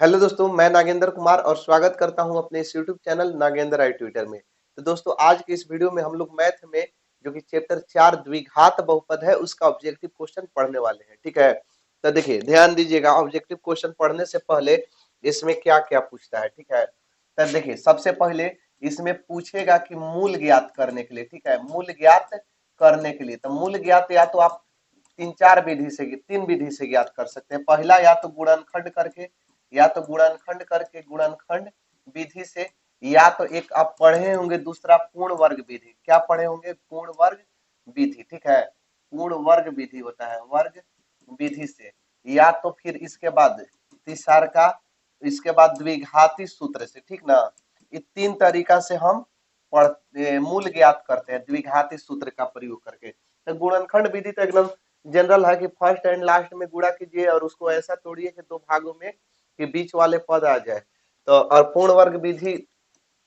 Hello दोस्तों, मैं नागेंद्र कुमार और स्वागत करता हूं अपने इस यूट्यूब चैनल नागेंद्र आई ट्विटर में। तो दोस्तों, आज के इस वीडियो में हम लोग मैथ में जो कि चैप्टर 4 द्विघात बहुपद है उसका ऑब्जेक्टिव क्वेश्चन पढ़ने वाले हैं। ठीक है, तो देखिए ध्यान दीजिएगा, ऑब्जेक्टिव क्वेश्चन पढ़ने से पहले इसमें क्या क्या पूछता है। ठीक है, तो देखिए सबसे पहले इसमें पूछेगा कि मूल ज्ञात करने के लिए। ठीक है, मूल ज्ञात करने के लिए तो मूल ज्ञात या तो आप तीन विधि से ज्ञात कर सकते हैं। पहला या तो गुणनखंड करके, या तो गुणनखंड करके गुणनखंड विधि से, या तो एक आप पढ़े होंगे दूसरा पूर्ण वर्ग विधि। क्या पढ़े होंगे? पूर्ण वर्ग विधि। ठीक है, पूर्ण वर्ग विधि होता है वर्ग विधि से, या तो फिर इसके बाद तीसरा का, इसके बाद द्विघाती सूत्र से। ठीक ना, ये तीन तरीका से हम मूल ज्ञात करते हैं द्विघाती सूत्र का प्रयोग करके। तो गुणनखंड विधि तो एकदम जनरल है कि फर्स्ट एंड लास्ट में गुणा कीजिए और उसको ऐसा तोड़िए कि दो भागों में कि बीच वाले पद आ जाए। तो और पूर्ण वर्ग विधि,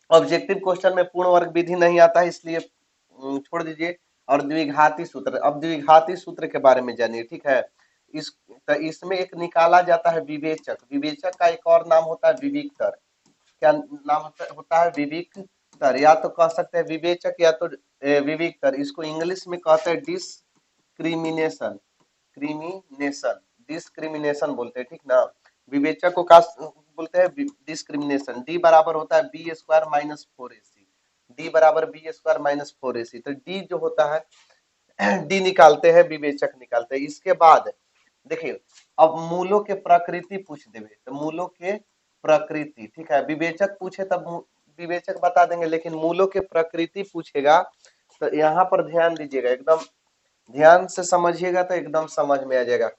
ऑब्जेक्टिव क्वेश्चन में पूर्ण वर्ग विधि नहीं आता है, इसलिए छोड़ दीजिए। और द्विघाती सूत्र, अब द्विघाती सूत्र के बारे में जानिए। ठीक है, इस तो इसमें एक निकाला जाता है विवेचक। विवेचक का एक और नाम होता है विविक्तर। क्या नाम होता है? विविक्तर, या तो कह सकते हैं विवेचक या तो विविक्तर। इसको इंग्लिश में कहते हैं डिस्क्रिमिनेशन, क्रिमिनेशन, डिस्क्रिमिनेशन बोलते हैं। ठीक ना, विवेचक को का बोलते हैं डिस्क्रिमिनेशन। डी बराबर होता है B square minus 4ac, D बराबर बी स्क्वायर माइनस 4ac। तो डी जो होता है डी निकालते हैं, विवेचक निकालते हैं। इसके बाद देखिए, अब मूलों के प्रकृति पूछ देवे तो मूलों के प्रकृति, ठीक है, विवेचक पूछे तब विवेचक बता देंगे, लेकिन मूलों के प्रकृति पूछेगा तो यहाँ पर ध्यान दीजिएगा, एकदम ध्यान से समझिएगा तो एकदम समझ में आ जाएगा।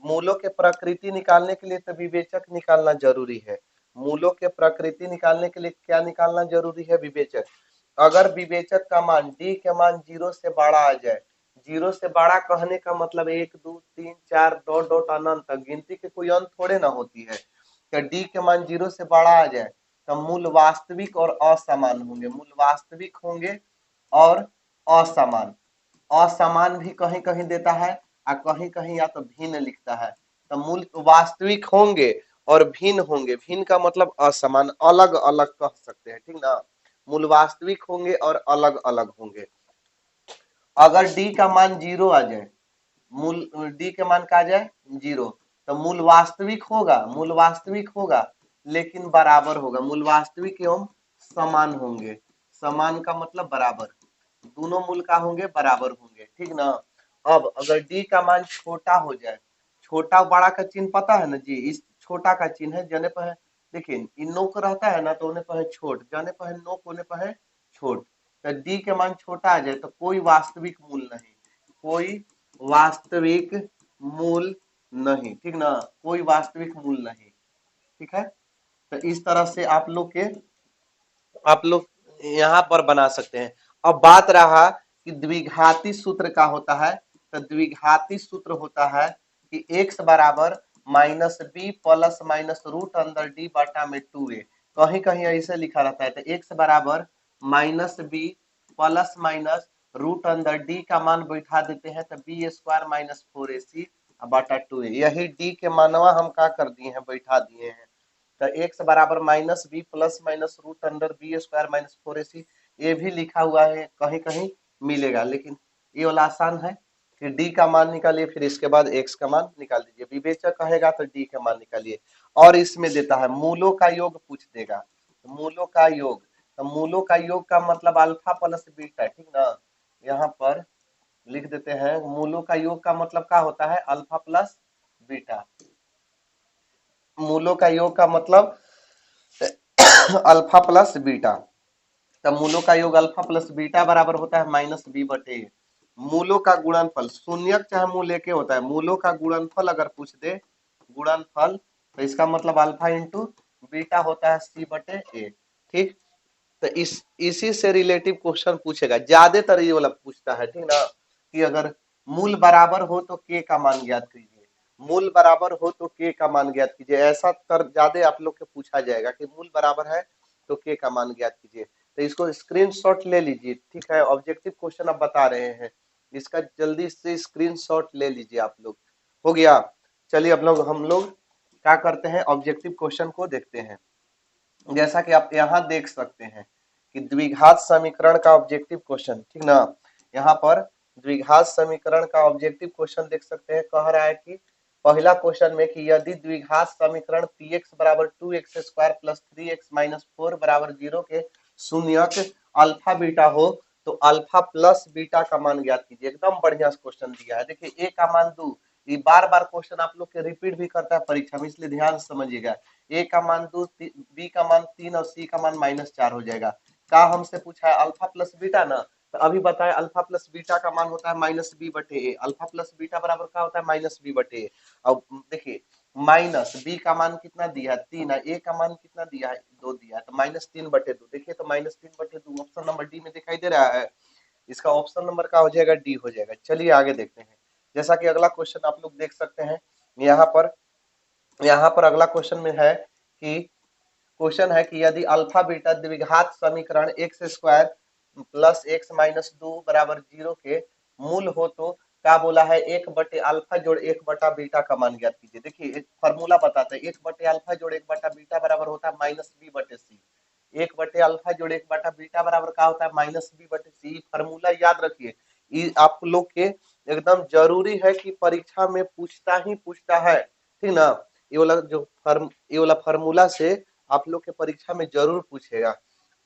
मूलों के प्रकृति निकालने के लिए तो विवेचक निकालना जरूरी है। मूलों के प्रकृति निकालने के लिए क्या निकालना जरूरी है? विवेचक। अगर विवेचक का मान डी के मान 0 से बड़ा आ जाए, 0 से बड़ा कहने का मतलब 1 2 3 4 डॉट डॉट अनंत तक, गिनती के कोई अंत थोड़े ना होती है। तो डी के मान 0 से बड़ा आ जाए तो मूल वास्तविक और असमान होंगे, मूल वास्तविक होंगे और असमान। असमान भी कहीं कहीं देता है और कहीं कहीं या तो भिन्न लिखता है। तो मूल वास्तविक होंगे और भिन्न होंगे, भिन्न का मतलब असमान, अलग अलग कह सकते हैं। ठीक ना, मूल वास्तविक होंगे और अलग अलग होंगे। अगर डी का मान 0 आ जाए, मूल डी के मान का आ जाए 0, तो मूल वास्तविक होगा, मूल वास्तविक होगा लेकिन बराबर होगा। मूल वास्तविक एवं समान होंगे, समान का मतलब बराबर, दोनों मूल का होंगे बराबर होंगे। ठीक ना, अब अगर डी का मान छोटा हो जाए, छोटा बड़ा का चिन्ह पता है ना जी, इस छोटा का चिन्ह है जने पर है। देखिए इन नोक रहता है ना तो उन्हें पर है छोट, जाने पर है नोक उन्हें पर है छोट। तो डी के मान छोटा आ जाए तो कोई वास्तविक मूल नहीं, कोई वास्तविक मूल नहीं। ठीक ना, कोई वास्तविक मूल नहीं। ठीक है, तो इस तरह से आप लोग यहाँ पर बना सकते हैं। अब बात रहा कि द्विघाती सूत्र का होता है, तो द्विघाती सूत्र होता है कि x बराबर minus B plus minus root अंदर डी बटा में 2a। कहीं कहीं ऐसे लिखा रहता है, तो x बराबर minus B plus minus root अंदर डी का मान बैठा देते हैं तो बी स्क्वायर माइनस 4ac बटा 2a। यही डी के मानवा हम क्या कर दिए हैं, बैठा दिए हैं। तो x बराबर minus B plus minus root under B square minus 4ac, ये भी लिखा हुआ है, कहीं कहीं मिलेगा, लेकिन ये वाला आसान है कि डी का मान निकालिए फिर इसके बाद x का मान निकाल दीजिए। विवेचक कहेगा तो डी का मान निकालिए। और इसमें देता है मूलों का योग पूछ देगा, तो मूलों का योग, तो मूलों का योग का मतलब अल्फा प्लस बीटा। ठीक ना, यहाँ पर लिख देते हैं मूलों का योग का मतलब क्या होता है? Alpha plus beta. मूलों का योग का मतलब अल्फा प्लस बीटा। तब मूलों का योग अल्फा प्लस बीटा बराबर होता है माइनस बी बटे। मूलों का गुणनफल शून्यक चाहे मूल एक होता है, मूलों का गुणनफल अगर पूछ दे, गुणनफल, तो इसका मतलब अल्फा इंटू बीटा होता है सी बटे ए। ठीक, तो इसी से रिलेटिव क्वेश्चन पूछेगा, ज्यादातर ये वाला पूछता है। ठीक ना, कि अगर मूल बराबर हो तो के का मान ज्ञात कीजिए, मूल बराबर हो तो के का मान ज्ञात कीजिए, ऐसा कर ज्यादा आप लोग के पूछा जाएगा कि मूल बराबर है तो के का मान ज्ञात कीजिए। तो इसको स्क्रीनशॉट ले लीजिए। ठीक है, ऑब्जेक्टिव क्वेश्चन अब बता रहे हैं, इसका जल्दी से स्क्रीनशॉट ले लीजिए आप लोग। हो गया, चलिए अब लोग हम लोग क्या करते हैं, ऑब्जेक्टिव क्वेश्चन को देखते हैं। जैसा कि आप यहाँ देख सकते हैं कि द्विघात समीकरण का ऑब्जेक्टिव क्वेश्चन, ठीक ना, यहाँ पर द्विघात समीकरण का ऑब्जेक्टिव क्वेश्चन देख सकते हैं। कह रहा है कि पहला क्वेश्चन में कि यदि द्विघात समीकरण px बराबर 2x square plus 3x minus 4 बराबर 0 के शून्यक अल्फा बीटा हो तो अल्फा प्लस बीटा का मान ज्ञात कीजिए। एकदम बढ़िया क्वेश्चन दिया है। देखिए ए का मान 2, ये बार बार क्वेश्चन आप लोग के रिपीट भी करता है परीक्षा में, इसलिए ध्यान से समझिएगा। ए का मान 2, बी का मान 3 और सी का मान -4 हो जाएगा। का हमसे पूछा है अल्फा प्लस बीटा ना, तो अभी बताए अल्फा प्लस बीटा का मान होता है -b/a। अल्फा प्लस बीटा बराबर क्या होता है, -b/a। अब देखिए माइनस बी का मान कितना दिया है 3 है, ए का मान कितना दिया है 2 दिया है, तो -3/2। देखिए तो -3/2 ऑप्शन नंबर डी में दिखाई दे रहा है। इसका ऑप्शन नंबर क्या हो जाएगा, डी हो जाएगा। चलिए आगे देखते हैं। जैसा कि अगला क्वेश्चन आप लोग देख सकते हैं, यहाँ पर अगला क्वेश्चन में है कि क्वेश्चन है कि यदि अल्फा बीटा द्विघात समीकरण x square plus x minus 2 बराबर 0 के मूल हो तो क्या बोला है, 1/अल्फा जोड़ 1/बीटा का मान ज्ञात कीजिए। देखिए एक फॉर्मूला बताते हैं, 1/अल्फा जोड़ 1/बीटा बराबर होता है -b/c। 1/अल्फा जोड़ 1/बीटा बराबर क्या होता है, -b/c। फॉर्मूला याद रखिए, ये आप लोग के एकदम जरूरी है कि परीक्षा में पूछता ही पूछता है, ठीक ना। ये वाला फॉर्मूला से आप लोग के परीक्षा में जरूर पूछेगा,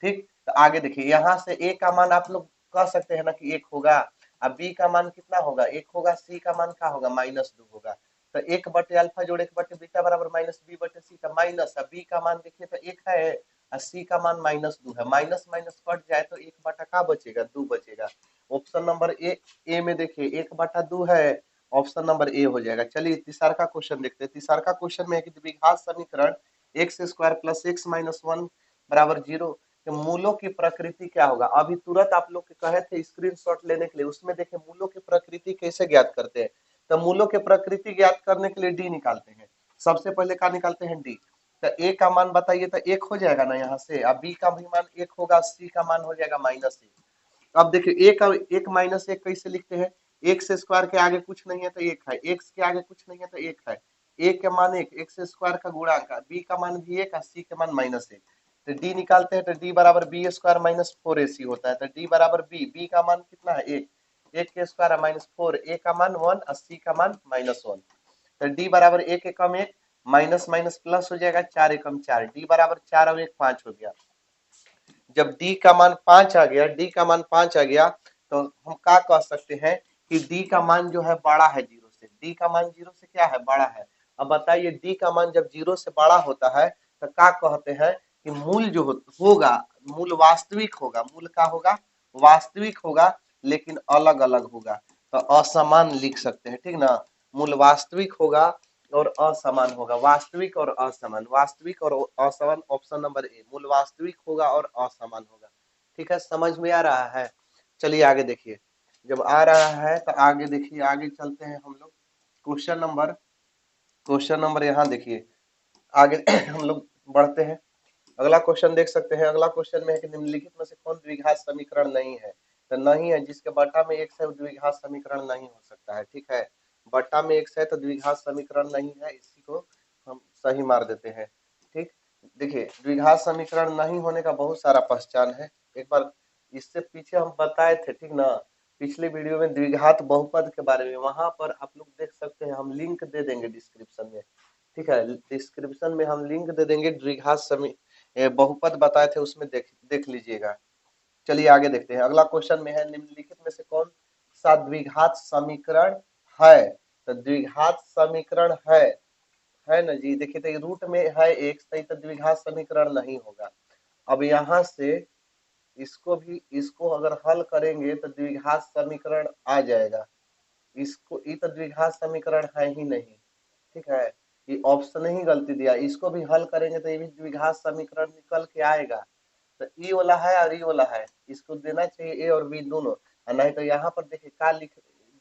ठीक। तो आगे देखिए, यहाँ से ए का मान आप लोग कह सकते हैं ना कि 1 होगा, अब बी का मान कितना होगा, 1 होगा, सी का मान क्या होगा, -2 होगा। तो 1/अल्फा जोड़ 1/बीटा बराबर -b/c। तो माइनस बी का मान देखिए तो 1 है और सी का मान -2 है। माइनस माइनस कट जाए तो 1 का बचेगा, 2 बचेगा। ऑप्शन नंबर ए में देखिए 1/2 है, ऑप्शन नंबर ए हो जाएगा। चलिए तीसरा का क्वेश्चन देखते हैं। तीसरा का क्वेश्चन में है कि द्विघात समीकरण x square plus x minus 1 बराबर 0 के मूलों की प्रकृति क्या होगा। अभी तुरंत आप लोग के कहे थे स्क्रीनशॉट लेने के लिए, उसमें देखे मूलों की प्रकृति कैसे ज्ञात करते हैं। तो मूलों की प्रकृति ज्ञात करने के लिए डी निकालते हैं। सबसे पहले क्या निकालते हैं, डी। तो ए का मान बताइए, तो 1 हो जाएगा ना यहाँ से, अब बी का भी मान 1 होगा, सी का मान हो जाएगा -1। अब देखिए ए का 1 -1 कैसे लिखते हैं, एक्स स्क्वायर के आगे कुछ नहीं है तो 1 है, एक्स के आगे कुछ नहीं है तो 1 है। ए के मान 1, एक्स स्क्वायर का गुणांक, बी का मान भी 1 और सी के मान -1। तो डी निकालते हैं तो डी बराबर बी स्क्वायर माइनस 4ac होता है। तो डी बराबर बी का मान कितना है 1, 1 के स्क्वायर -4, ए का मान 1 और सी का मान -1। तो डी बराबर 1 एकम 1 माइनस माइनस प्लस हो जाएगा, 4 एकम 4, डी बराबर 4 और 1 5 हो गया। जब डी का मान 5 आ गया, डी का मान 5 आ गया, तो हम क्या कह सकते हैं कि डी का मान जो है बड़ा है 0 से। डी का मान 0 से क्या है, बड़ा है। अब बताइए डी का मान जब 0 से बड़ा होता है तो क्या कहते हैं कि मूल जो होगा, मूल वास्तविक होगा। मूल का होगा, वास्तविक होगा, लेकिन अलग अलग होगा। तो असमान लिख सकते हैं, ठीक ना। मूल वास्तविक होगा और असमान होगा, वास्तविक और असमान, वास्तविक और असमान। ऑप्शन नंबर ए, मूल वास्तविक होगा और असमान होगा। ठीक है, समझ में आ रहा है। चलिए आगे देखिए, जब आ रहा है तो आगे देखिए, आगे चलते हैं हम लोग। क्वेश्चन नंबर यहाँ देखिए, आगे हम लोग बढ़ते हैं। अगला क्वेश्चन देख सकते हैं। अगला क्वेश्चन में है कि निम्नलिखित में से कौन द्विघात समीकरण नहीं है। तो नहीं है, जिसके बटा में x है वो द्विघात समीकरण नहीं हो सकता है, ठीक है। बटा में x है तो द्विघात समीकरण नहीं है, इसी को हम सही मार देते हैं, ठीक। देखिए द्विघात समीकरण नहीं होने का बहुत सारा पहचान है। एक बार इससे पीछे हम बताए थे, ठीक ना, पिछले वीडियो में द्विघात बहुपद के बारे में, वहां पर आप लोग देख सकते हैं, हम लिंक दे देंगे डिस्क्रिप्शन में, ठीक है। डिस्क्रिप्शन में हम लिंक दे देंगे, द्विघात बहुपद बताए थे, उसमें देख लीजिएगा। चलिए आगे देखते हैं। अगला क्वेश्चन में है निम्नलिखित में से कौन सा द्विघात समीकरण है। तो द्विघात समीकरण है ना जी। देखिए तो रूट में है एक, सही, तो द्विघात समीकरण नहीं होगा। अब यहाँ से इसको अगर हल करेंगे तो द्विघात समीकरण आ जाएगा। इसको ये तो द्विघात समीकरण है ही नहीं, ठीक है। ये ऑप्शन ही गलती दिया, इसको भी हल करेंगे तो ये भी द्विघात समीकरण निकल के आएगा। तो ई वाला है और ई वाला है, इसको देना चाहिए ए और बी दोनों, और नहीं तो यहाँ पर देखिए का लिख,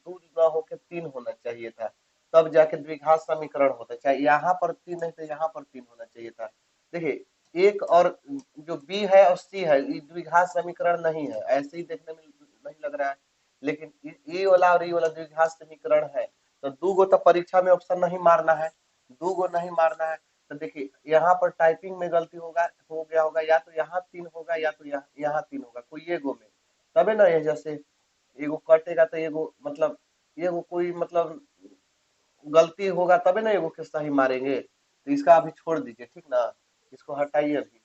2 ना होके 3 होना चाहिए था, तब जाके द्विघात समीकरण होता। चाहे यहाँ पर 3 नहीं तो यहाँ पर 3 होना चाहिए था। देखिए एक और जो बी है और सी है, ये द्विघात समीकरण नहीं है, ऐसे ही देखने में नहीं लग रहा है, लेकिन ए वाला और ई वाला द्विघात समीकरण है। तो 2 गो तो परीक्षा में ऑप्शन नहीं मारना है, दो गो नहीं मारना है तो देखिए यहाँ पर टाइपिंग में गलती हो गया होगा, या तो यहाँ 3 होगा या तो यहाँ 3 होगा, कोई एगो में, तबे ना ये जैसे एगो कटेगा तो एगो मतलब एगो कोई मतलब गलती होगा तबे ना एगो के सही मारेंगे, तो इसका अभी छोड़ दीजिए, ठीक ना, इसको हटाइए अभी।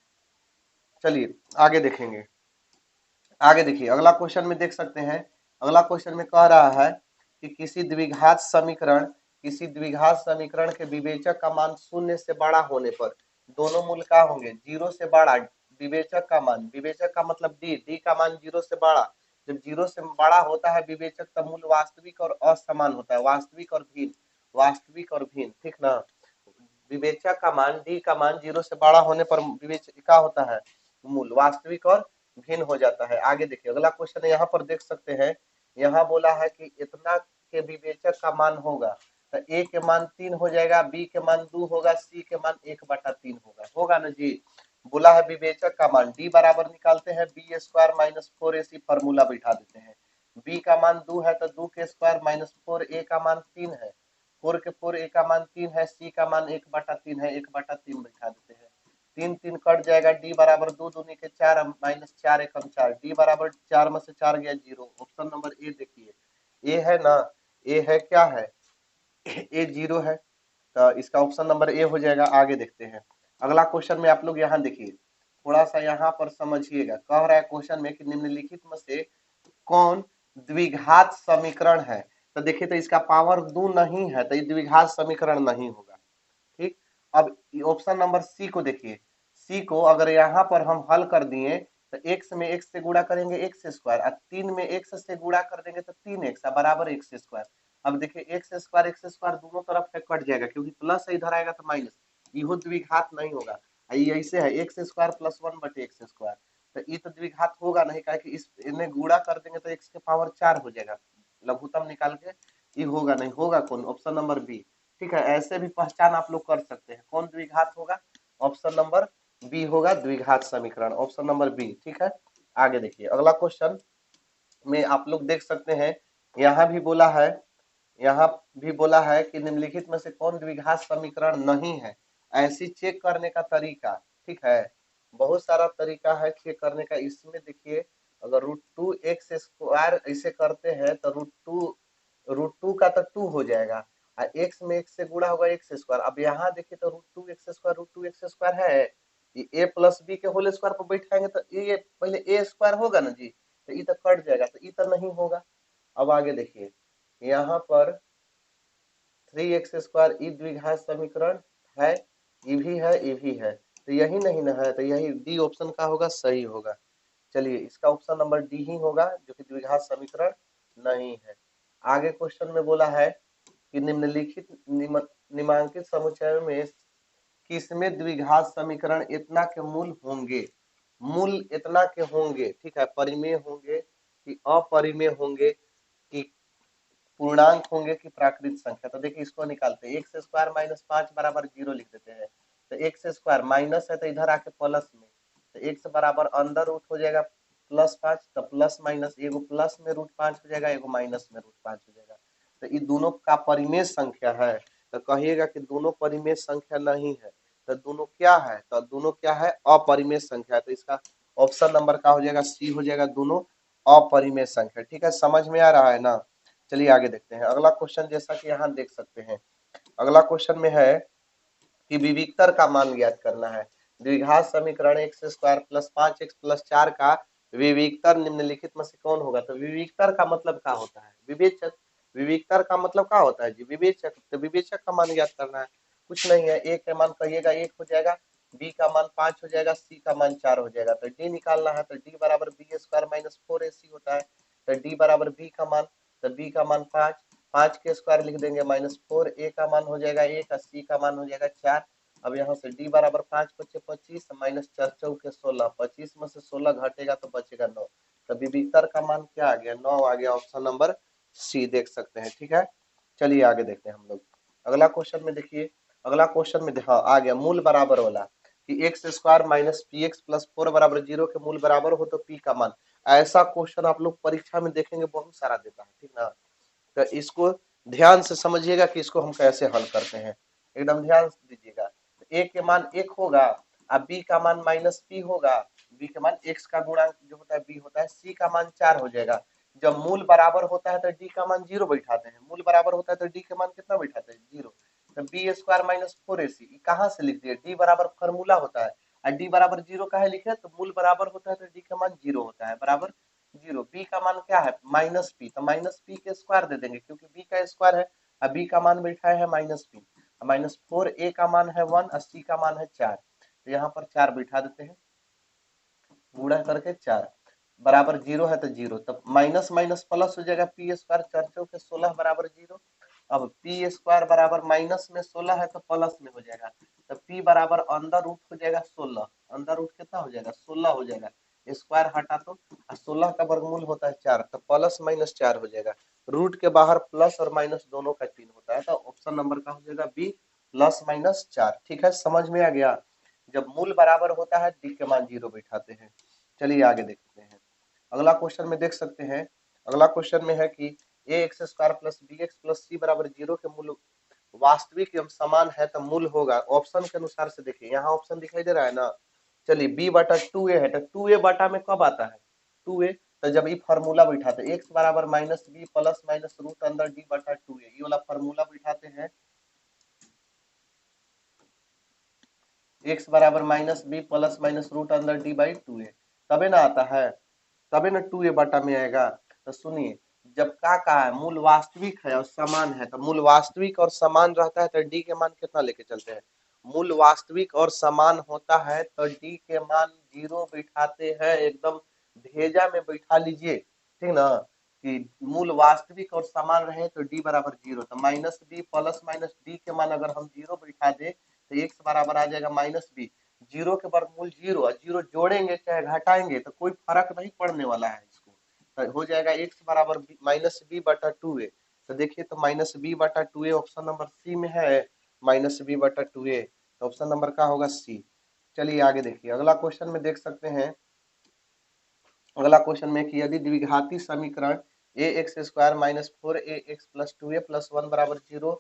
चलिए आगे देखेंगे। आगे देखिए अगला क्वेश्चन में देख सकते हैं, अगला क्वेश्चन में कह रहा है कि किसी द्विघात समीकरण के विवेचक का मान शून्य से बड़ा होने पर दोनों मूल क्या होंगे, जीरो से बड़ा। विवेचक का मतलब डी का मान जीरो से बड़ा, जब जीरो से बड़ा होता है विवेचक तब मूल वास्तविक और असमान होता है, वास्तविक और भिन्न, ठीक ना। विवेचक का मान डी का मान जीरो से बड़ा होने पर विवेचक क्या होता है, मूल वास्तविक और भिन्न हो जाता है। आगे देखिए अगला क्वेश्चन यहाँ पर देख सकते हैं, यहाँ बोला है कि इतना के विवेचक का मान होगा, तो ए के मान 3 हो जाएगा, बी के मान 2 होगा, सी के मान 1/3 होगा ना जी। बोला है विवेचक का मान डी बराबर निकालते हैं B square minus 4ac, formula बैठा देते हैं। बी का मान 2 है तो 2 के स्क्वायर माइनस 4, ए का मान 3 है, 4 के 4, ए का मान 3 है, सी का मान 1/3 है, 1/3 बैठा देते हैं। 3 3 कट जाएगा, डी बराबर 2 दूनी के 4 माइनस 4 एकम 4, डी बराबर 4 में से 4 गया 0। ऑप्शन नंबर ए देखिए, ए है ना, ए है क्या है, ए 0 है, तो इसका ऑप्शन नंबर ए हो जाएगा। आगे देखते हैं अगला क्वेश्चन में, आप लोग यहाँ देखिए थोड़ा सा यहाँ पर समझिएगा, कह रहा है क्वेश्चन में कि निम्नलिखित में से कौन द्विघात समीकरण है, तो देखिए तो इसका पावर 2 नहीं है तो ये द्विघात समीकरण नहीं होगा, ठीक। अब ऑप्शन नंबर सी को देखिए, सी को अगर यहाँ पर हम हल कर दिए तो x में x से गुणा करेंगे x स्क्वायर, और 3 में x से गुणा कर देंगे तो 3x बराबर x स्क्वायर। अब देखिए x स्क्वायर दोनों तरफ से कट जाएगा, क्योंकि प्लस इधर आएगा तो माइनस, इहो द्विघात नहीं होगा। ये ऐसे है x square plus 1/x square, तो ये तो द्विघात होगा नहीं, क्या कि इस इन्हें गुणा कर देंगे तो x के पावर 4 हो जाएगा, लघुत्तम निकाल के ये होगा नहीं, होगा कौन, ऑप्शन नंबर बी, ठीक है। ऐसे भी पहचान आप लोग कर सकते हैं, कौन द्विघात होगा, ऑप्शन नंबर बी होगा द्विघात समीकरण, ऑप्शन नंबर बी, ठीक है। आगे देखिए अगला क्वेश्चन में आप लोग देख सकते हैं, यहाँ भी बोला है, यहाँ भी बोला है कि निम्नलिखित में से कौन द्विघात समीकरण नहीं है। ऐसी चेक करने का तरीका, ठीक है, बहुत सारा तरीका है चेक करने का। इसमें देखिए अगर √2x² ऐसे करते हैं तो √2 का तो 2 हो जाएगा, और x में x से गुणा होगा x स्क्वायर। अब यहाँ देखिए तो √2x² है, ये a प्लस बी के होल स्क्वायर पर बैठाएंगे तो ये पहले a स्क्वायर होगा ना जी, तो ये तो कट जाएगा, तो ये तो नहीं होगा। अब आगे देखिए यहाँ पर 3x² ई द्विघात समीकरण है, ये भी है, ये भी है, तो यही नहीं ना है, तो यही डी ऑप्शन का होगा, सही होगा। चलिए इसका ऑप्शन नंबर डी ही होगा जो कि द्विघात समीकरण नहीं है। आगे क्वेश्चन में बोला है कि निम्नलिखित निम्नांकित समुच्चय में किसमें द्विघात समीकरण इतना के मूल होंगे, मूल इतना के होंगे, ठीक है, परिमेय होंगे कि अपरिमेय होंगे कि पूर्णांक होंगे कि प्राकृत संख्या। तो देखिए इसको निकालते हैं, x स्क्वायर माइनस 5 बराबर 0 लिख देते हैं, तो x स्क्वायर माइनस है तो इधर आके प्लस में, तो x बराबर अंदर रूट हो जाएगा +5, तो प्लस माइनस एगो प्लस में √5 हो जाएगा, एगो माइनस में √5 हो जाएगा, तो ये दोनों का परिमेय संख्या है। तो कहिएगा कि दोनों परिमेय संख्या नहीं है, तो दोनों क्या है, तो दोनों क्या है, अपरिमेय संख्या है, तो इसका ऑप्शन नंबर का हो जाएगा सी हो जाएगा, दोनों अपरिमेय संख्या, ठीक है, समझ में आ रहा है ना। चलिए आगे देखते हैं अगला क्वेश्चन, जैसा कि यहाँ देख सकते हैं अगला क्वेश्चन में है कि विविक्तर का मान ज्ञात करना है। द्विघात समीकरण x² प्लस 5x प्लस 4 का विविक्तर निम्नलिखित में से कौन होगा। तो विविक्तर का मतलब क्या होता है, विवेचक, विविक्तर का मतलब क्या होता है जी, विवेचक, तो विवेचक का मान ज्ञात करना है, कुछ नहीं है, a का मान कहिएगा 1 हो जाएगा, b का मान 5 हो जाएगा, c का मान 4 हो जाएगा, तो d निकालना है, तो d बराबर b² माइनस 4ac होता है, तो d बराबर b का मान, तो b का मान 5, 5 के स्क्वायर लिख देंगे माइनस 4, a का मान हो जाएगा 1, c का मान हो जाएगा 4। अब यहाँ से d बराबर 5 × 25 माइनस 4 × 4 = 16, 25 में से 16 घटेगा तो बचेगा 9, तो विविक्तर का मान क्या आ गया, 9 आ गया, ऑप्शन नंबर सी देख सकते हैं, ठीक है। चलिए आगे देखते हैं हम लोग अगला क्वेश्चन में, देखिए अगला क्वेश्चन में हाँ आ गया मूल बराबर वाला कि x² माइनस px प्लस 4 बराबर 0 के मूल बराबर हो तो p का मान। ऐसा क्वेश्चन आप लोग परीक्षा में देखेंगे बहुत सारा देता है, ठीक ना, तो इसको ध्यान से समझिएगा कि इसको हम कैसे हल करते हैं। एकदम ध्यान से दीजिएगा। तो a के मान 1 होगा, अब b का मान माइनस p होगा, b के मान x का गुणा जो होता है b होता है, c का मान 4 हो जाएगा। जब मूल बराबर होता है तो d का मान 0 बैठाते हैं, मूल बराबर होता है तो d के मान कितना बैठाते हैं 0। तो बी स्क्वायर माइनस 4ac कहाँ से लिख दिए, d बराबर फॉर्मूला होता है और d बराबर 0 का है लिखे, तो मूल बराबर होता है तो d का मान 0 होता है बराबर 0। b का मान क्या है माइनस p, तो माइनस p के स्क्वायर दे देंगे क्योंकि b का स्क्वायर है, अब b का मान बैठा है माइनस p, माइनस 4a का मान है 1 और c का मान है 4, तो यहाँ पर 4 बैठा देते हैं, गुणा करके 4 बराबर 0 है तो 0, तब माइनस माइनस प्लस हो जाएगा, पी स्क्वायर 4 चौके 16 बराबर 0। अब पी स्क्वायर बराबर माइनस में 16 है तो प्लस में हो जाएगा, तो पी बराबर अंदर रूट हो जाएगा 16, अंदर रूट कितना हो जाएगा 16 हो जाएगा, स्क्वायर हटा तो 16 का वर्गमूल होता है 4, तो प्लस माइनस 4 हो जाएगा। रूट के बाहर प्लस और माइनस दोनों का चिन्ह होता है, तो ऑप्शन नंबर का हो जाएगा बी प्लस माइनस 4। ठीक है, समझ में आ गया। जब मूल बराबर होता है डी के मान 0 बैठाते हैं। चलिए आगे देखते हैं। अगला क्वेश्चन में देख सकते हैं, अगला क्वेश्चन में है कि A X square plus B X plus C बराबर 0 के मूल वास्तविक एवं समान है तो मूल होगा। ऑप्शन के अनुसार से देखिए, यहाँ ऑप्शन दिखाई दे रहा है ना। चलिए b बटा 2a है, तो 2a बटा में कब आता है 2a, तो जब ये फार्मूला बैठाते हैं x बराबर minus B plus minus root अंदर d बटा 2a, ये वाला फार्मूला बैठाते हैं, x बराबर minus B plus minus root अंदर d बाई 2a, तबे ना आता है, तबे ना 2a बटा में आएगा। तो सुनिए, जब का कहा है मूल वास्तविक है और समान है, तो मूल वास्तविक और समान रहता है तो डी के मान कितना लेके चलते हैं, मूल वास्तविक और समान होता है तो डी के मान 0 बैठाते हैं, एकदम भेजा में बैठा लीजिए, ठीक ना। कि मूल वास्तविक और समान रहे तो डी बराबर 0, तो minus B plus minus D के मान अगर हम 0 बैठा दे तो एक्स बराबर आ जाएगा माइनस बी, 0 के वर्गमूल 0 और 0 जोड़ेंगे चाहे घटाएंगे तो कोई फर्क नहीं पड़ने वाला है इसको, तो हो जाएगा x बराबर माइनस बी बटा 2a। तो देखिए, तो माइनस बी बटा 2a ऑप्शन नंबर सी में है, माइनस बी बटा 2a, तो ऑप्शन नंबर का होगा सी। चलिए आगे देखिए, अगला क्वेश्चन में देख सकते हैं, अगला क्वेश्चन में कि यदि द्विघाती समीकरण A X square minus 4a x plus 2a plus 1 बराबर 0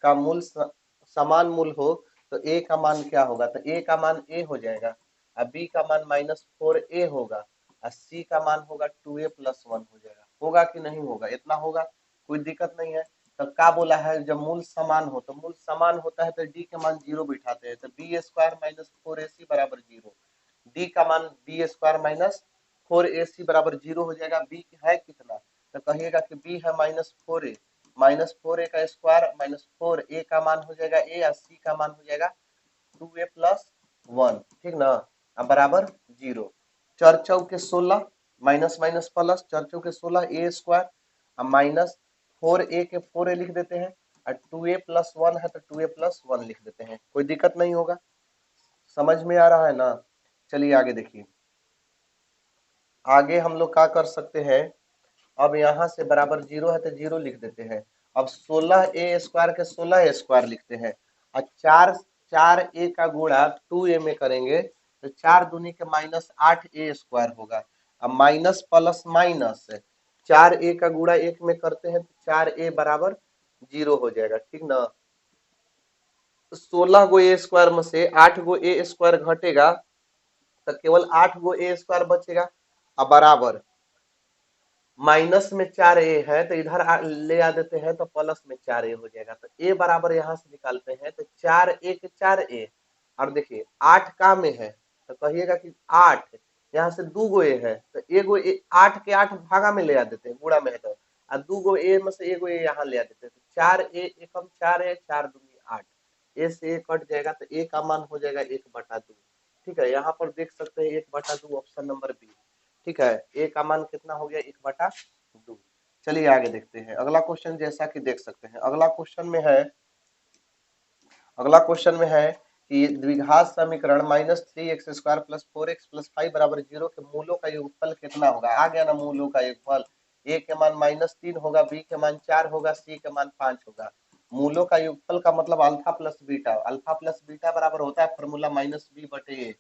का मूल समान मूल हो तो a का मान क्या होगा, तो a का मान a हो जाएगा, अब b का मान माइनस 4a होगा और c का मान होगा 2a प्लस 1 हो जाएगा। होगा कि नहीं होगा, इतना होगा, कोई दिक्कत नहीं है। तो क्या बोला है, जब मूल समान हो, तो मूल समान होता है तो d के मान 0 बिठाते हैं, तो b स्क्वायर माइनस 4ac बराबर 0, d का मान b स्क्वायर माइनस 4ac बराबर 0 हो जाएगा। b है कितना, तो कहिएगा कि b है माइनस 4a, माइनस 4a का स्क्वायर माइनस 4a का मान हो जाएगा a और c का मान हो जाएगा 2a प्लस 1, ठीक ना। अब बराबर 0, चार चौके 16 माइनस माइनस प्लस, चार चौके 16 a स्क्वायर, अब माइनस 4a के 4a लिख देते हैं और 2a प्लस 1 है तो 2a प्लस 1 लिख देते हैं, कोई दिक्कत नहीं होगा, समझ में आ रहा है ना। चलिए आगे देखिए, आगे हम लोग क्या कर सकते हैं, अब यहाँ से बराबर 0 है तो 0 लिख देते हैं। अब 16a स्क्वायर के 16 स्क्वायर लिखते हैं और 4a का गुणा 2a में करेंगे तो 4 दूनी के माइनस 8a स्क्वायर होगा। अब माइनस प्लस माइनस 4a का गुणा 1 में करते हैं तो 4a बराबर 0 हो जाएगा, ठीक ना। 16 गो ए स्क्वायर में से 8 गो ए स्क्वायर घटेगा तो केवल 8 गो ए स्क्वायर बचेगा। अब बराबर माइनस में 4a है तो इधर ले आ देते हैं तो प्लस में 4a हो जाएगा, तो a बराबर यहाँ से निकालते हैं तो 4a के 4a, और देखिए 8 का में है तो कहिएगा कि 8, यहाँ से 2 गो a है तो एगो 8 के 8 भागा में ले आ देते हैं, गुणा में है तो, और 2 गो a में से एगो a यहाँ ले आ देते हैं, तो 4a एकम 4a 4 दूनी 8, a से a कट जाएगा तो a का मान हो जाएगा 1/2। ठीक है, यहाँ पर देख सकते हैं 1/2 ऑप्शन नंबर बी, ठीक है, ए का मान कितना हो गया 1/2। चलिए आगे देखते हैं अगला क्वेश्चन, जैसा कि देख सकते हैं अगला क्वेश्चन में है, अगला क्वेश्चन में है कि द्विघात समीकरण minus 3x square plus 4x plus 5 बराबर 0 के मूलों का योगफल कितना होगा। आ गया ना मूलों का योगफल, a के मान -3 होगा, b के मान 4 होगा, c के मान 5 होगा। मूलों का योगफल का मतलब alpha plus beta, alpha plus beta बराबर होता है फॉर्मूला माइनस बी बटे ए,